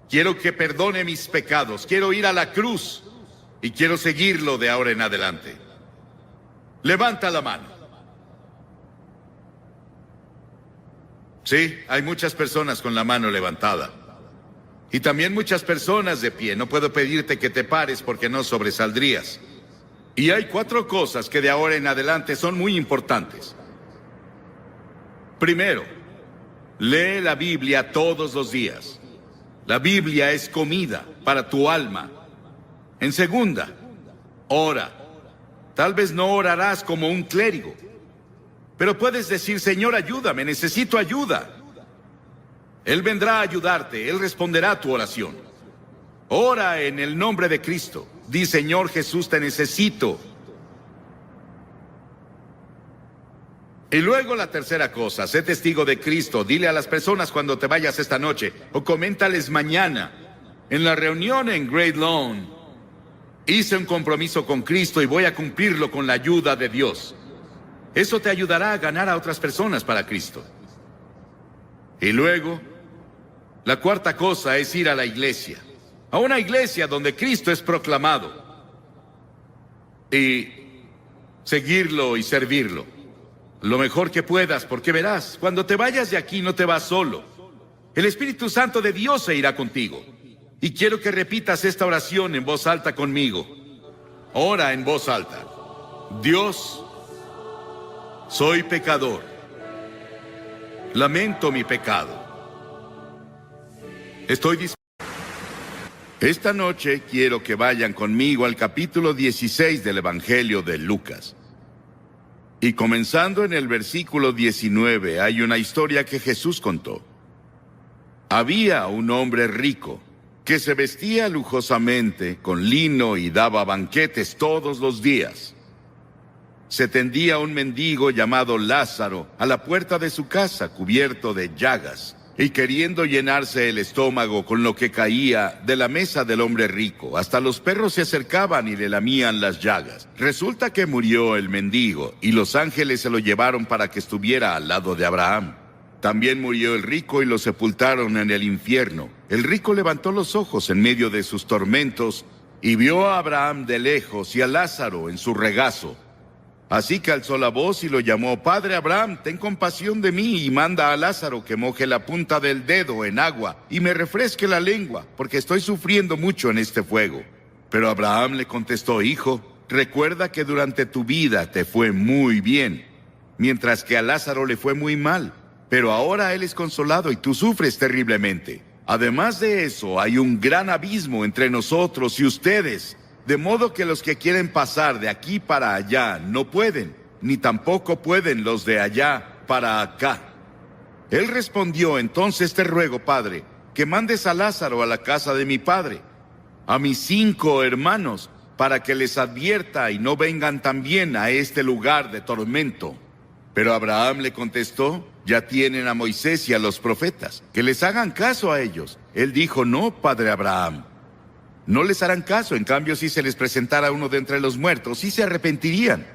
Quiero que perdone mis pecados. Quiero ir a la cruz y quiero seguirlo de ahora en adelante. Levanta la mano. Sí, hay muchas personas con la mano levantada. Y también muchas personas de pie. No puedo pedirte que te pares porque no sobresaldrías. Y hay 4 cosas que de ahora en adelante son muy importantes. Primero, lee la Biblia todos los días. La Biblia es comida para tu alma. En segunda, ora. Tal vez no orarás como un clérigo, pero puedes decir, Señor, ayúdame, necesito ayuda. Él vendrá a ayudarte, Él responderá a tu oración. Ora en el nombre de Cristo. Di, Señor Jesús, te necesito. Y luego la tercera cosa, sé testigo de Cristo. Dile a las personas cuando te vayas esta noche, o coméntales mañana, en la reunión en Great Lawn, hice un compromiso con Cristo y voy a cumplirlo con la ayuda de Dios. Eso te ayudará a ganar a otras personas para Cristo. Y luego, la cuarta cosa es ir a la iglesia. A una iglesia donde Cristo es proclamado. Y seguirlo y servirlo. Lo mejor que puedas, porque verás, cuando te vayas de aquí no te vas solo. El Espíritu Santo de Dios se irá contigo. Y quiero que repitas esta oración en voz alta conmigo. Ora en voz alta. Dios, soy pecador. Lamento mi pecado. Esta noche quiero que vayan conmigo al capítulo 16 del Evangelio de Lucas. Y comenzando en el versículo 19, hay una historia que Jesús contó. Había un hombre rico que se vestía lujosamente con lino y daba banquetes todos los días. Se tendía un mendigo llamado Lázaro a la puerta de su casa, cubierto de llagas, y queriendo llenarse el estómago con lo que caía de la mesa del hombre rico, hasta los perros se acercaban y le lamían las llagas. Resulta que murió el mendigo, y los ángeles se lo llevaron para que estuviera al lado de Abraham. También murió el rico y lo sepultaron en el infierno. El rico levantó los ojos en medio de sus tormentos y vio a Abraham de lejos y a Lázaro en su regazo. Así que alzó la voz y lo llamó, Padre Abraham, ten compasión de mí y manda a Lázaro que moje la punta del dedo en agua y me refresque la lengua, porque estoy sufriendo mucho en este fuego. Pero Abraham le contestó: hijo, recuerda que durante tu vida te fue muy bien, mientras que a Lázaro le fue muy mal. Pero ahora él es consolado y tú sufres terriblemente. Además de eso, hay un gran abismo entre nosotros y ustedes, de modo que los que quieren pasar de aquí para allá no pueden, ni tampoco pueden los de allá para acá. Él respondió: entonces te ruego, padre, que mandes a Lázaro a la casa de mi padre, a mis 5 hermanos, para que les advierta y no vengan también a este lugar de tormento. Pero Abraham le contestó: ya tienen a Moisés y a los profetas, que les hagan caso a ellos. Él dijo: no, padre Abraham, no les harán caso. En cambio, si se les presentara uno de entre los muertos, sí se arrepentirían.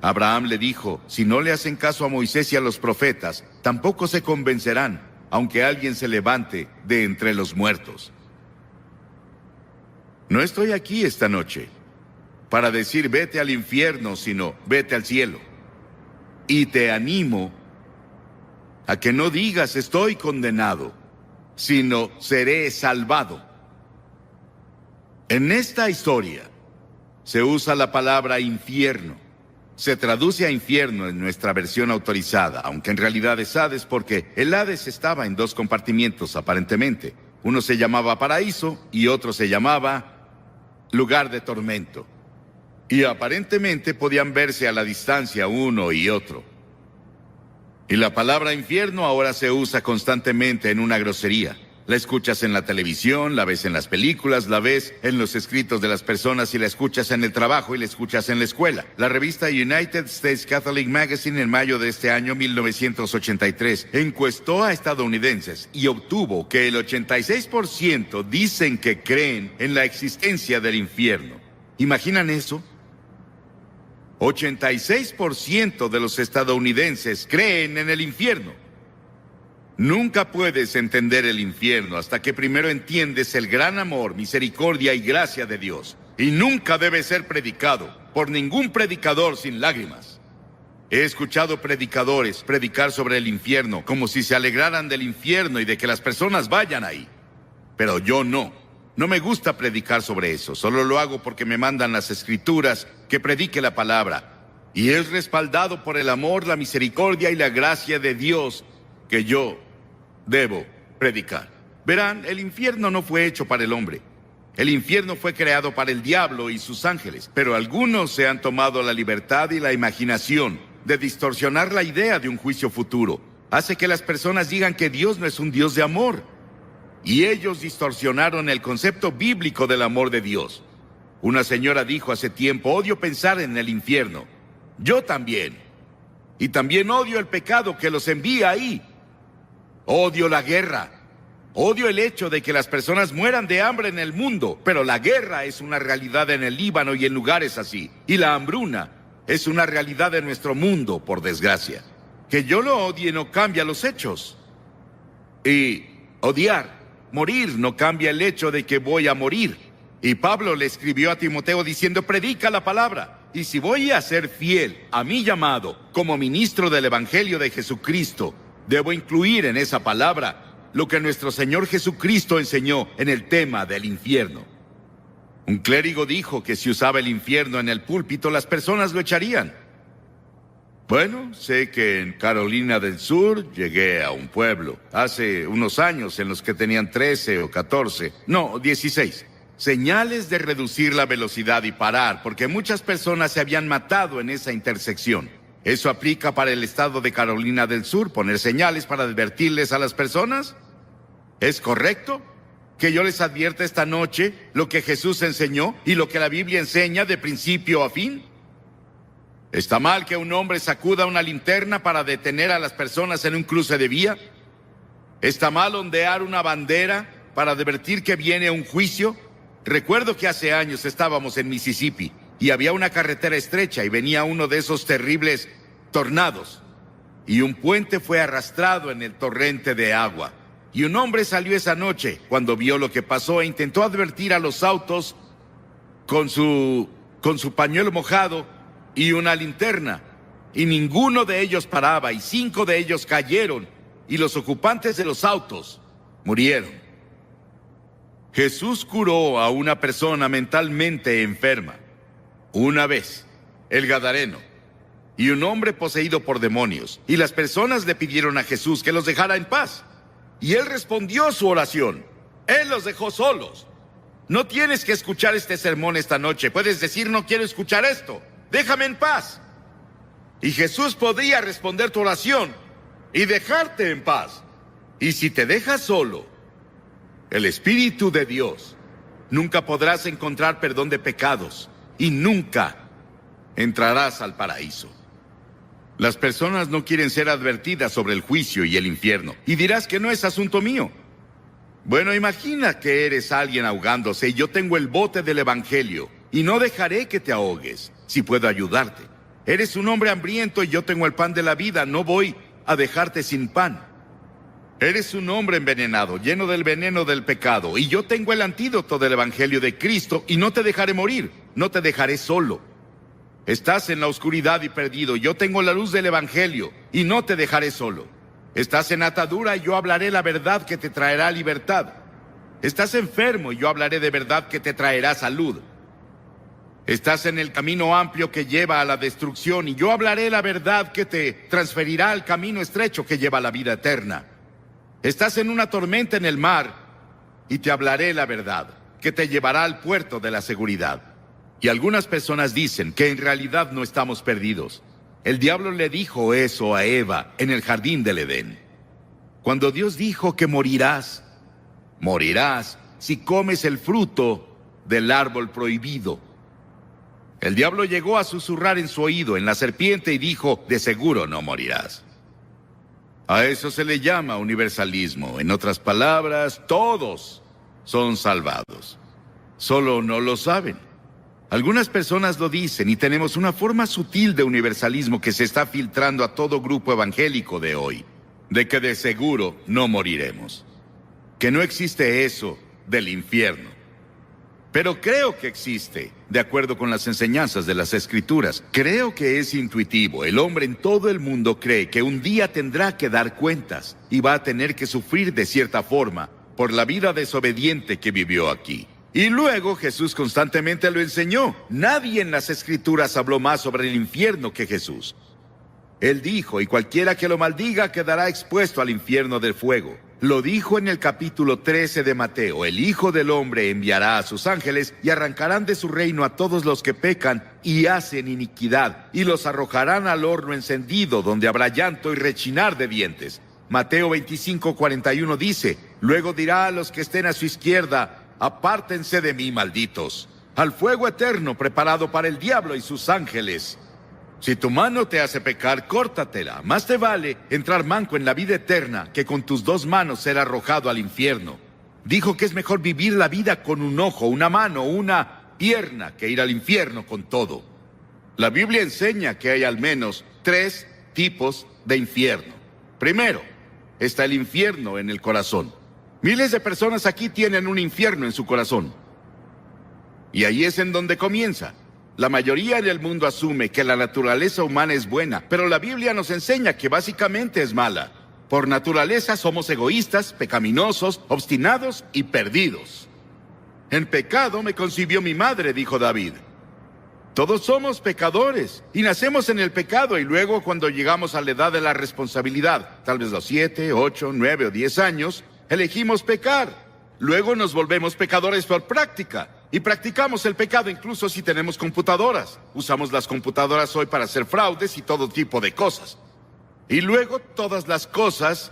Abraham le dijo: si no le hacen caso a Moisés y a los profetas, tampoco se convencerán, aunque alguien se levante de entre los muertos. No estoy aquí esta noche para decir vete al infierno, sino vete al cielo. Y te animo a que no digas estoy condenado, sino seré salvado. En esta historia se usa la palabra infierno. Se traduce a infierno en nuestra versión autorizada, aunque en realidad es Hades, porque el Hades estaba en 2 compartimientos aparentemente. Uno se llamaba paraíso y otro se llamaba lugar de tormento. Y aparentemente podían verse a la distancia uno y otro. Y la palabra infierno ahora se usa constantemente en una grosería. La escuchas en la televisión, la ves en las películas, la ves en los escritos de las personas y la escuchas en el trabajo y la escuchas en la escuela. La revista United States Catholic Magazine en mayo de este año 1983 encuestó a estadounidenses y obtuvo que el 86% dicen que creen en la existencia del infierno. ¿Imaginan eso? 86% de los estadounidenses creen en el infierno. Nunca puedes entender el infierno hasta que primero entiendes el gran amor, misericordia y gracia de Dios. Y nunca debe ser predicado por ningún predicador sin lágrimas. He escuchado predicadores predicar sobre el infierno como si se alegraran del infierno y de que las personas vayan ahí. Pero yo no. No me gusta predicar sobre eso. Solo lo hago porque me mandan las escrituras que predique la palabra. Y es respaldado por el amor, la misericordia y la gracia de Dios que yo debo predicar. Verán, el infierno no fue hecho para el hombre. El infierno fue creado para el diablo y sus ángeles. Pero algunos se han tomado la libertad y la imaginación de distorsionar la idea de un juicio futuro. Hace que las personas digan que Dios no es un Dios de amor. Y ellos distorsionaron el concepto bíblico del amor de Dios. Una señora dijo hace tiempo: odio pensar en el infierno. Yo también. Y también odio el pecado que los envía ahí. Odio la guerra. Odio el hecho de que las personas mueran de hambre en el mundo, pero la guerra es una realidad en el Líbano y en lugares así. Y la hambruna es una realidad en nuestro mundo, por desgracia. Que yo lo odie no cambia los hechos. Y odiar, morir, no cambia el hecho de que voy a morir. Y Pablo le escribió a Timoteo diciendo: predica la palabra. Y si voy a ser fiel a mi llamado como ministro del Evangelio de Jesucristo, debo incluir en esa palabra lo que nuestro Señor Jesucristo enseñó en el tema del infierno. Un clérigo dijo que si usaba el infierno en el púlpito, las personas lo echarían. Bueno, sé que en Carolina del Sur llegué a un pueblo hace unos años en los que tenían 13 o 14, no, 16. Señales de reducir la velocidad y parar, porque muchas personas se habían matado en esa intersección. ¿Eso aplica para el estado de Carolina del Sur, poner señales para advertirles a las personas? ¿Es correcto que yo les advierta esta noche lo que Jesús enseñó y lo que la Biblia enseña de principio a fin? ¿Está mal que un hombre sacuda una linterna para detener a las personas en un cruce de vía? ¿Está mal ondear una bandera para advertir que viene un juicio? Recuerdo que hace años estábamos en Mississippi y había una carretera estrecha y venía uno de esos terribles tornados. Y un puente fue arrastrado en el torrente de agua. Y un hombre salió esa noche cuando vio lo que pasó e intentó advertir a los autos con su pañuelo mojado y una linterna. Y ninguno de ellos paraba y 5 de ellos cayeron y los ocupantes de los autos murieron. Jesús curó a una persona mentalmente enferma. Una vez, el Gadareno, y un hombre poseído por demonios. Y las personas le pidieron a Jesús que los dejara en paz. Y él respondió su oración. Él los dejó solos. No tienes que escuchar este sermón esta noche. Puedes decir, no quiero escuchar esto. Déjame en paz. Y Jesús podría responder tu oración y dejarte en paz. Y si te dejas solo, el Espíritu de Dios, nunca podrás encontrar perdón de pecados y nunca entrarás al paraíso. Las personas no quieren ser advertidas sobre el juicio y el infierno. Y dirás que no es asunto mío. Bueno, imagina que eres alguien ahogándose y yo tengo el bote del Evangelio y no dejaré que te ahogues, si puedo ayudarte. Eres un hombre hambriento y yo tengo el pan de la vida, no voy a dejarte sin pan. Eres un hombre envenenado, lleno del veneno del pecado, y yo tengo el antídoto del Evangelio de Cristo y no te dejaré morir, no te dejaré solo. Estás en la oscuridad y perdido, yo tengo la luz del Evangelio y no te dejaré solo. Estás en atadura y yo hablaré la verdad que te traerá libertad. Estás enfermo y yo hablaré de verdad que te traerá salud. Estás en el camino amplio que lleva a la destrucción y yo hablaré la verdad que te transferirá al camino estrecho que lleva a la vida eterna. Estás en una tormenta en el mar y te hablaré la verdad que te llevará al puerto de la seguridad. Y algunas personas dicen que en realidad no estamos perdidos. El diablo le dijo eso a Eva en el jardín del Edén. Cuando Dios dijo que morirás, morirás si comes el fruto del árbol prohibido. El diablo llegó a susurrar en su oído en la serpiente y dijo, de seguro no morirás. A eso se le llama universalismo. En otras palabras, todos son salvados. Solo no lo saben. Algunas personas lo dicen y tenemos una forma sutil de universalismo que se está filtrando a todo grupo evangélico de hoy, de que de seguro no moriremos, que no existe eso del infierno. Pero creo que existe, de acuerdo con las enseñanzas de las Escrituras. Creo que es intuitivo. El hombre en todo el mundo cree que un día tendrá que dar cuentas y va a tener que sufrir de cierta forma por la vida desobediente que vivió aquí. Y luego Jesús constantemente lo enseñó. Nadie en las Escrituras habló más sobre el infierno que Jesús. Él dijo, y cualquiera que lo maldiga quedará expuesto al infierno del fuego. Lo dijo en el capítulo 13 de Mateo. El Hijo del Hombre enviará a sus ángeles y arrancarán de su reino a todos los que pecan y hacen iniquidad, y los arrojarán al horno encendido, donde habrá llanto y rechinar de dientes. Mateo 25:41 dice, luego dirá a los que estén a su izquierda, apártense de mí, malditos, al fuego eterno preparado para el diablo y sus ángeles. Si tu mano te hace pecar, córtatela. Más te vale entrar manco en la vida eterna que con tus dos manos ser arrojado al infierno. Dijo que es mejor vivir la vida con un ojo, una mano, una pierna, que ir al infierno con todo. La Biblia enseña que hay al menos 3 tipos de infierno. Primero, está el infierno en el corazón. Miles de personas aquí tienen un infierno en su corazón. Y ahí es en donde comienza. La mayoría en el mundo asume que la naturaleza humana es buena, pero la Biblia nos enseña que básicamente es mala. Por naturaleza somos egoístas, pecaminosos, obstinados y perdidos. En pecado me concibió mi madre, dijo David. Todos somos pecadores y nacemos en el pecado y luego cuando llegamos a la edad de la responsabilidad, tal vez los 7, 8, 9 o 10 años, elegimos pecar. Luego nos volvemos pecadores por práctica. Y practicamos el pecado incluso si tenemos computadoras. Usamos las computadoras hoy para hacer fraudes y todo tipo de cosas. Y luego todas las cosas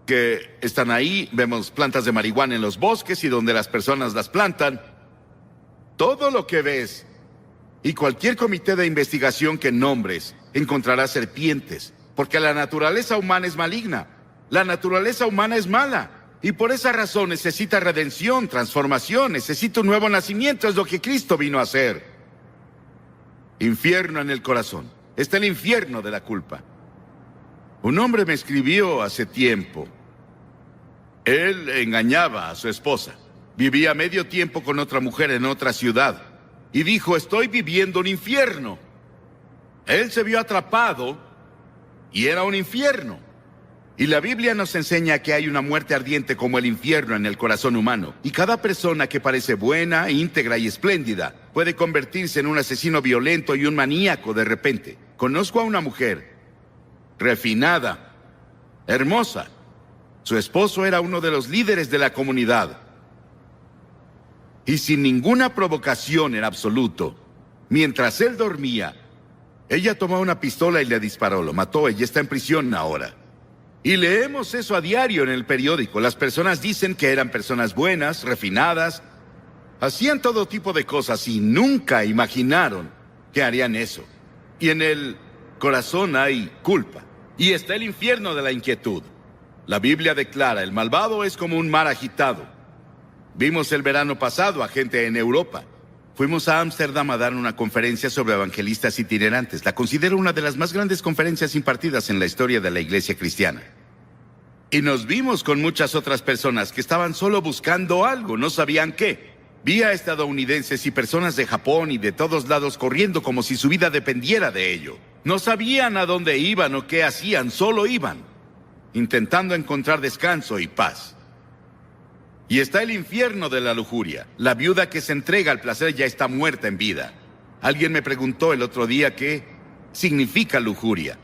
que están ahí, vemos plantas de marihuana en los bosques y donde las personas las plantan. Todo lo que ves y cualquier comité de investigación que nombres encontrará serpientes, porque la naturaleza humana es maligna. La naturaleza humana es mala. Y por esa razón necesita redención, transformación, necesita un nuevo nacimiento, es lo que Cristo vino a hacer. Infierno en el corazón. Está el infierno de la culpa. Un hombre me escribió hace tiempo. Él engañaba a su esposa. Vivía medio tiempo con otra mujer en otra ciudad. Y dijo, estoy viviendo un infierno. Él se vio atrapado y era un infierno. Y la Biblia nos enseña que hay una muerte ardiente como el infierno en el corazón humano. Y cada persona que parece buena, íntegra y espléndida puede convertirse en un asesino violento y un maníaco de repente. Conozco a una mujer refinada, hermosa. Su esposo era uno de los líderes de la comunidad. Y sin ninguna provocación en absoluto, mientras él dormía, ella tomó una pistola y le disparó, lo mató. Ella está en prisión ahora. Y leemos eso a diario en el periódico. Las personas dicen que eran personas buenas, refinadas, hacían todo tipo de cosas y nunca imaginaron que harían eso. Y en el corazón hay culpa. Y está el infierno de la inquietud. La Biblia declara, el malvado es como un mar agitado. Vimos el verano pasado a gente en Europa. Fuimos a Ámsterdam a dar una conferencia sobre evangelistas itinerantes. La considero una de las más grandes conferencias impartidas en la historia de la iglesia cristiana. Y nos vimos con muchas otras personas que estaban solo buscando algo, no sabían qué. Vi a estadounidenses y personas de Japón y de todos lados corriendo como si su vida dependiera de ello. No sabían a dónde iban o qué hacían, solo iban, intentando encontrar descanso y paz. Y está el infierno de la lujuria. La viuda que se entrega al placer ya está muerta en vida. Alguien me preguntó el otro día qué significa lujuria.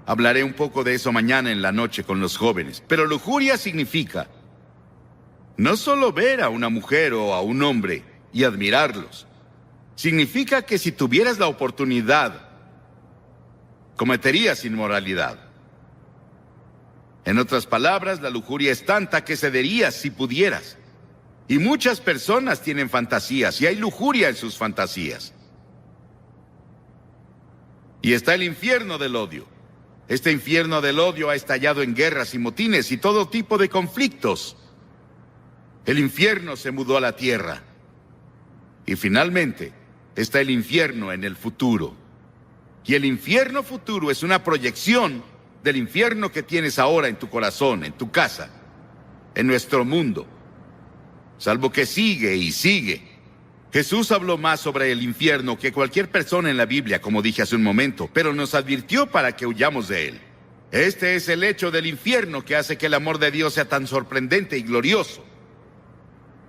Hablaré un poco de eso mañana en la noche con los jóvenes. Pero lujuria significa no solo ver a una mujer o a un hombre y admirarlos. Significa que si tuvieras la oportunidad, cometerías inmoralidad. En otras palabras, la lujuria es tanta que cederías si pudieras. Y muchas personas tienen fantasías y hay lujuria en sus fantasías. Y está el infierno del odio. Este infierno del odio ha estallado en guerras y motines y todo tipo de conflictos. El infierno se mudó a la tierra. Y finalmente, está el infierno en el futuro. Y el infierno futuro es una proyección del infierno que tienes ahora en tu corazón, en tu casa, en nuestro mundo. Salvo que sigue y sigue. Jesús habló más sobre el infierno que cualquier persona en la Biblia, como dije hace un momento, pero nos advirtió para que huyamos de él. Este es el hecho del infierno que hace que el amor de Dios sea tan sorprendente y glorioso.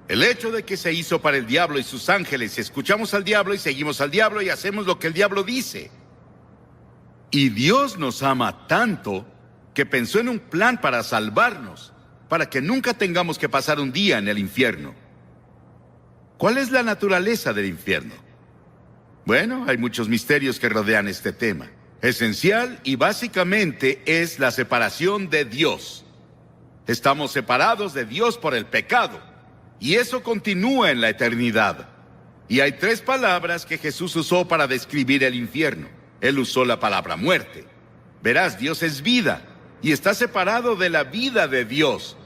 El hecho de que se hizo para el diablo y sus ángeles, y escuchamos al diablo y seguimos al diablo y hacemos lo que el diablo dice. Y Dios nos ama tanto que pensó en un plan para salvarnos, para que nunca tengamos que pasar un día en el infierno. ¿Cuál es la naturaleza del infierno? Bueno, hay muchos misterios que rodean este tema. Esencial y básicamente es la separación de Dios. Estamos separados de Dios por el pecado, y eso continúa en la eternidad. Y hay 3 palabras que Jesús usó para describir el infierno. Él usó la palabra muerte. Verás, Dios es vida, y estás separado de la vida de Dios.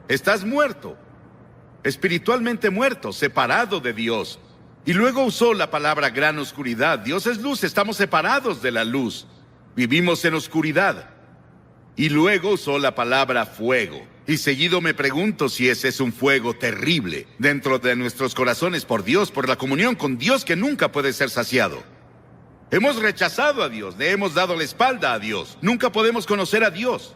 Estás muerto, espiritualmente muerto, separado de Dios. Y luego usó la palabra gran oscuridad. Dios es luz, estamos separados de la luz. Vivimos en oscuridad. Y luego usó la palabra fuego. Y seguido me pregunto si ese es un fuego terrible dentro de nuestros corazones por Dios, por la comunión con Dios que nunca puede ser saciado. Hemos rechazado a Dios, le hemos dado la espalda a Dios. Nunca podemos conocer a Dios.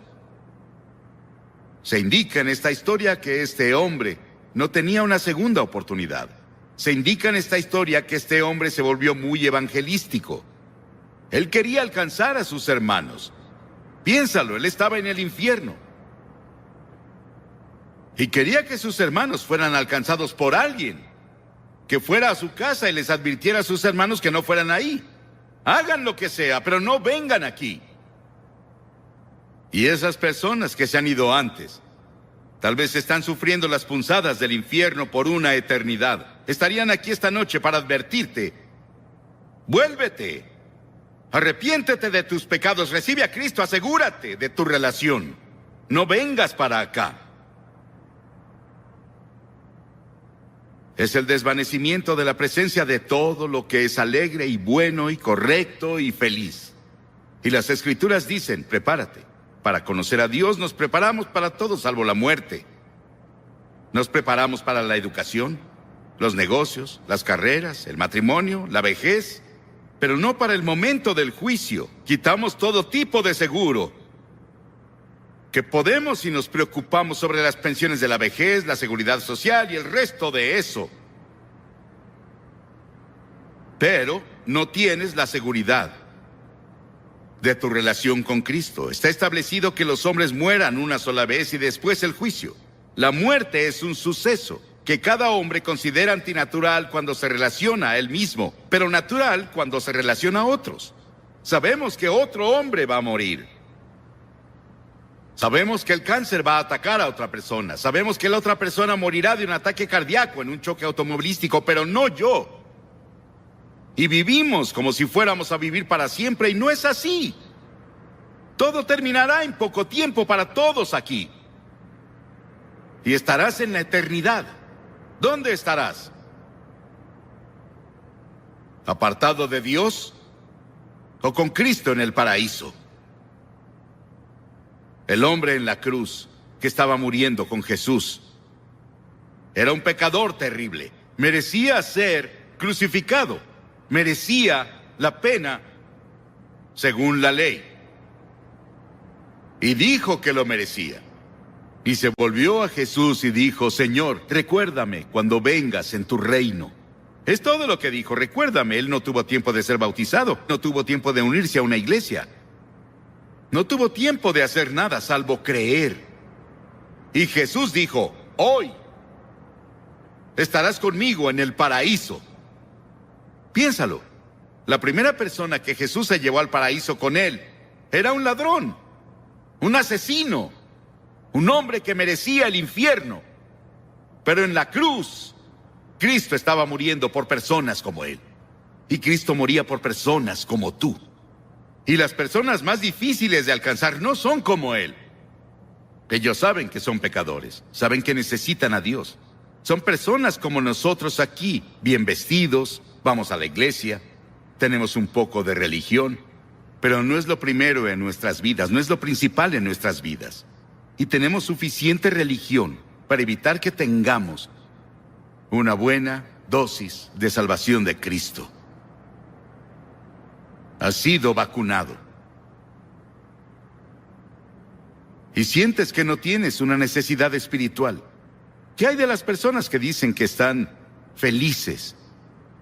Se indica en esta historia que este hombre no tenía una segunda oportunidad. Se indica en esta historia que este hombre se volvió muy evangelístico. Él quería alcanzar a sus hermanos. Piénsalo, él estaba en el infierno. Y quería que sus hermanos fueran alcanzados por alguien. Que fuera a su casa y les advirtiera a sus hermanos que no fueran ahí. Hagan lo que sea, pero no vengan aquí. Y esas personas que se han ido antes, tal vez están sufriendo las punzadas del infierno por una eternidad. Estarían aquí esta noche para advertirte. Vuélvete. Arrepiéntete de tus pecados. Recibe a Cristo. Asegúrate de tu relación. No vengas para acá. Es el desvanecimiento de la presencia de todo lo que es alegre y bueno y correcto y feliz. Y las Escrituras dicen, prepárate. Para conocer a Dios nos preparamos para todo salvo la muerte. Nos preparamos para la educación, los negocios, las carreras, el matrimonio, la vejez, pero no para el momento del juicio. Quitamos todo tipo de seguro. que podemos si nos preocupamos sobre las pensiones de la vejez, la seguridad social y el resto de eso. Pero no tienes la seguridad de tu relación con Cristo. Está establecido que los hombres mueran una sola vez y después el juicio. La muerte es un suceso que cada hombre considera antinatural cuando se relaciona a él mismo, pero natural cuando se relaciona a otros. Sabemos que otro hombre va a morir. Sabemos que el cáncer va a atacar a otra persona. Sabemos que la otra persona morirá de un ataque cardíaco en un choque automovilístico, pero no yo. Y vivimos como si fuéramos a vivir para siempre, y no es así. Todo terminará en poco tiempo para todos aquí. Y estarás en la eternidad. ¿Dónde estarás? ¿Apartado de Dios o con Cristo en el paraíso? El hombre en la cruz que estaba muriendo con Jesús era un pecador terrible. Merecía ser crucificado. Merecía la pena según la ley. Y dijo que lo merecía. Y se volvió a Jesús y dijo: Señor, recuérdame cuando vengas en tu reino. Es todo lo que dijo. Recuérdame. Él no tuvo tiempo de ser bautizado. No tuvo tiempo de unirse a una iglesia. No tuvo tiempo de hacer nada salvo creer. Y Jesús dijo: hoy estarás conmigo en el paraíso. Piénsalo. La primera persona que Jesús se llevó al paraíso con él era un ladrón, un asesino, un hombre que merecía el infierno. Pero en la cruz, Cristo estaba muriendo por personas como él. Y Cristo moría por personas como tú. Y las personas más difíciles de alcanzar no son como él. Ellos saben que son pecadores, saben que necesitan a Dios. Son personas como nosotros aquí, bien vestidos, vamos a la iglesia, tenemos un poco de religión, pero no es lo primero en nuestras vidas, no es lo principal en nuestras vidas. Y tenemos suficiente religión para evitar que tengamos una buena dosis de salvación de Cristo. Has sido vacunado. Y sientes que no tienes una necesidad espiritual. ¿Qué hay de las personas que dicen que están felices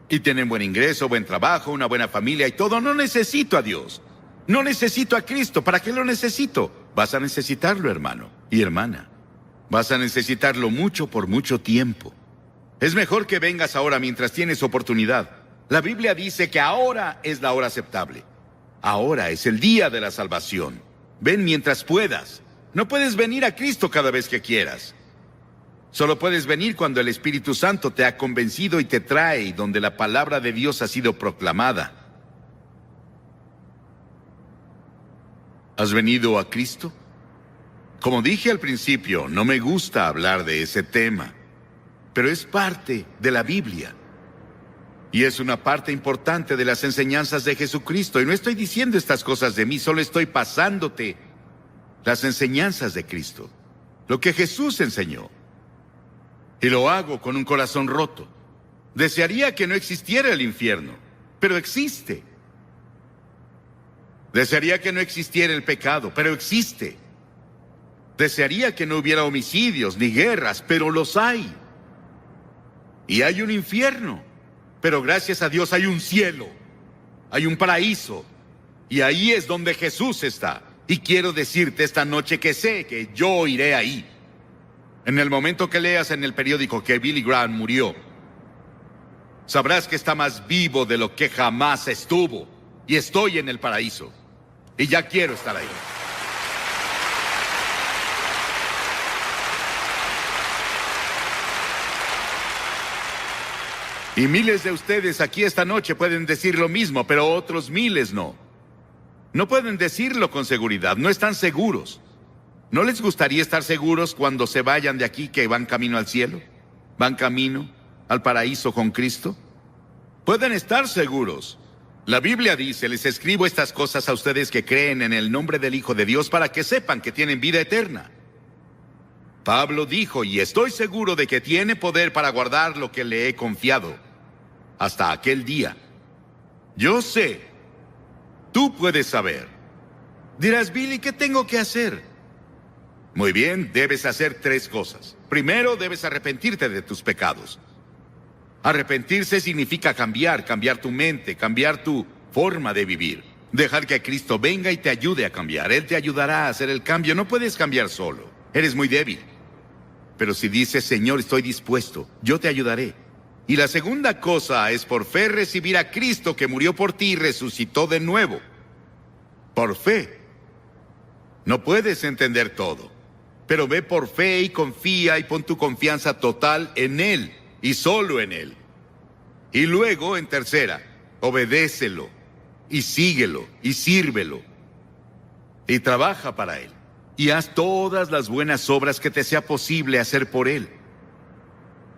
y tienen buen ingreso, buen trabajo, una buena familia y todo? No necesito a Dios. No necesito a Cristo. ¿Para qué lo necesito? Vas a necesitarlo, hermano y hermana. Vas a necesitarlo mucho por mucho tiempo. Es mejor que vengas ahora mientras tienes oportunidad. La Biblia dice que ahora es la hora aceptable. Ahora es el día de la salvación. Ven mientras puedas. No puedes venir a Cristo cada vez que quieras. Solo puedes venir cuando el Espíritu Santo te ha convencido y te trae, y donde la palabra de Dios ha sido proclamada. ¿Has venido a Cristo? Como dije al principio, no me gusta hablar de ese tema, pero es parte de la Biblia. Y es una parte importante de las enseñanzas de Jesucristo. Y no estoy diciendo estas cosas de mí, solo estoy pasándote las enseñanzas de Cristo. Lo que Jesús enseñó. Y lo hago con un corazón roto. Desearía que no existiera el infierno, pero existe. Desearía que no existiera el pecado, pero existe. Desearía que no hubiera homicidios ni guerras, pero los hay. Y hay un infierno, pero gracias a Dios hay un cielo, hay un paraíso, y ahí es donde Jesús está. Y quiero decirte esta noche que sé que yo iré ahí. En el momento que leas en el periódico que Billy Graham murió, sabrás que está más vivo de lo que jamás estuvo. Y estoy en el paraíso. Y ya quiero estar ahí. Y miles de ustedes aquí esta noche pueden decir lo mismo, pero otros miles no. No pueden decirlo con seguridad, no están seguros. ¿No les gustaría estar seguros cuando se vayan de aquí que van camino al cielo? ¿Van camino al paraíso con Cristo? Pueden estar seguros. La Biblia dice: les escribo estas cosas a ustedes que creen en el nombre del Hijo de Dios para que sepan que tienen vida eterna. Pablo dijo: y estoy seguro de que tiene poder para guardar lo que le he confiado hasta aquel día. Yo sé. Tú puedes saber. Dirás: Billy, ¿qué tengo que hacer? Muy bien, debes hacer 3 cosas. Primero, debes arrepentirte de tus pecados. Arrepentirse significa cambiar tu mente, cambiar tu forma de vivir. Dejar que Cristo venga y te ayude a cambiar. Él te ayudará a hacer el cambio. No puedes cambiar solo. Eres muy débil. Pero si dices, Señor, estoy dispuesto, yo te ayudaré. Y la segunda cosa es por fe recibir a Cristo que murió por ti y resucitó de nuevo. Por fe. No puedes entender todo, pero ve por fe y confía y pon tu confianza total en Él y solo en Él. Y luego, en tercera, obedécelo y síguelo y sírvelo. Y trabaja para Él. Y haz todas las buenas obras que te sea posible hacer por Él.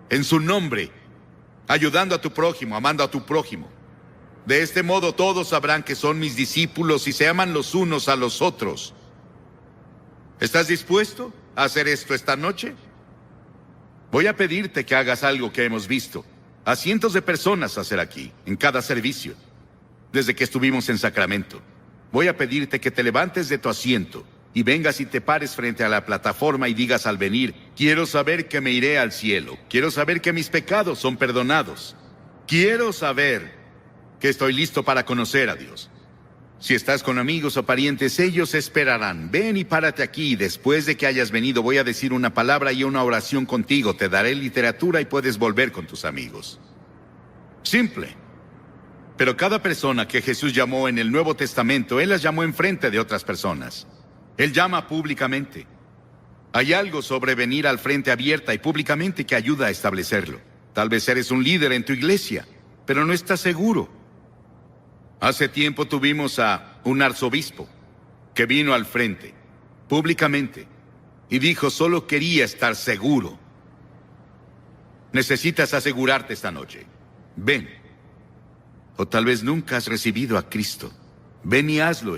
En su nombre, ayudando a tu prójimo, amando a tu prójimo. De este modo todos sabrán que son mis discípulos y se aman los unos a los otros. ¿Estás dispuesto a hacer esto esta noche? Voy a pedirte que hagas algo que hemos visto a cientos de personas hacer aquí, en cada servicio, desde que estuvimos en Sacramento. Voy a pedirte que te levantes de tu asiento y vengas y te pares frente a la plataforma y digas al venir, quiero saber que me iré al cielo, quiero saber que mis pecados son perdonados, quiero saber que estoy listo para conocer a Dios. Si estás con amigos o parientes, ellos esperarán. Ven y párate aquí. Después de que hayas venido, voy a decir una palabra y una oración contigo. Te daré literatura y puedes volver con tus amigos. Simple. Pero cada persona que Jesús llamó en el Nuevo Testamento, Él las llamó enfrente de otras personas. Él llama públicamente. Hay algo sobre venir al frente abierta y públicamente que ayuda a establecerlo. Tal vez eres un líder en tu iglesia, pero no estás seguro. Hace tiempo tuvimos a un arzobispo que vino al frente, públicamente, y dijo, solo quería estar seguro. Necesitas asegurarte esta noche. Ven. O tal vez nunca has recibido a Cristo. Ven y hazlo.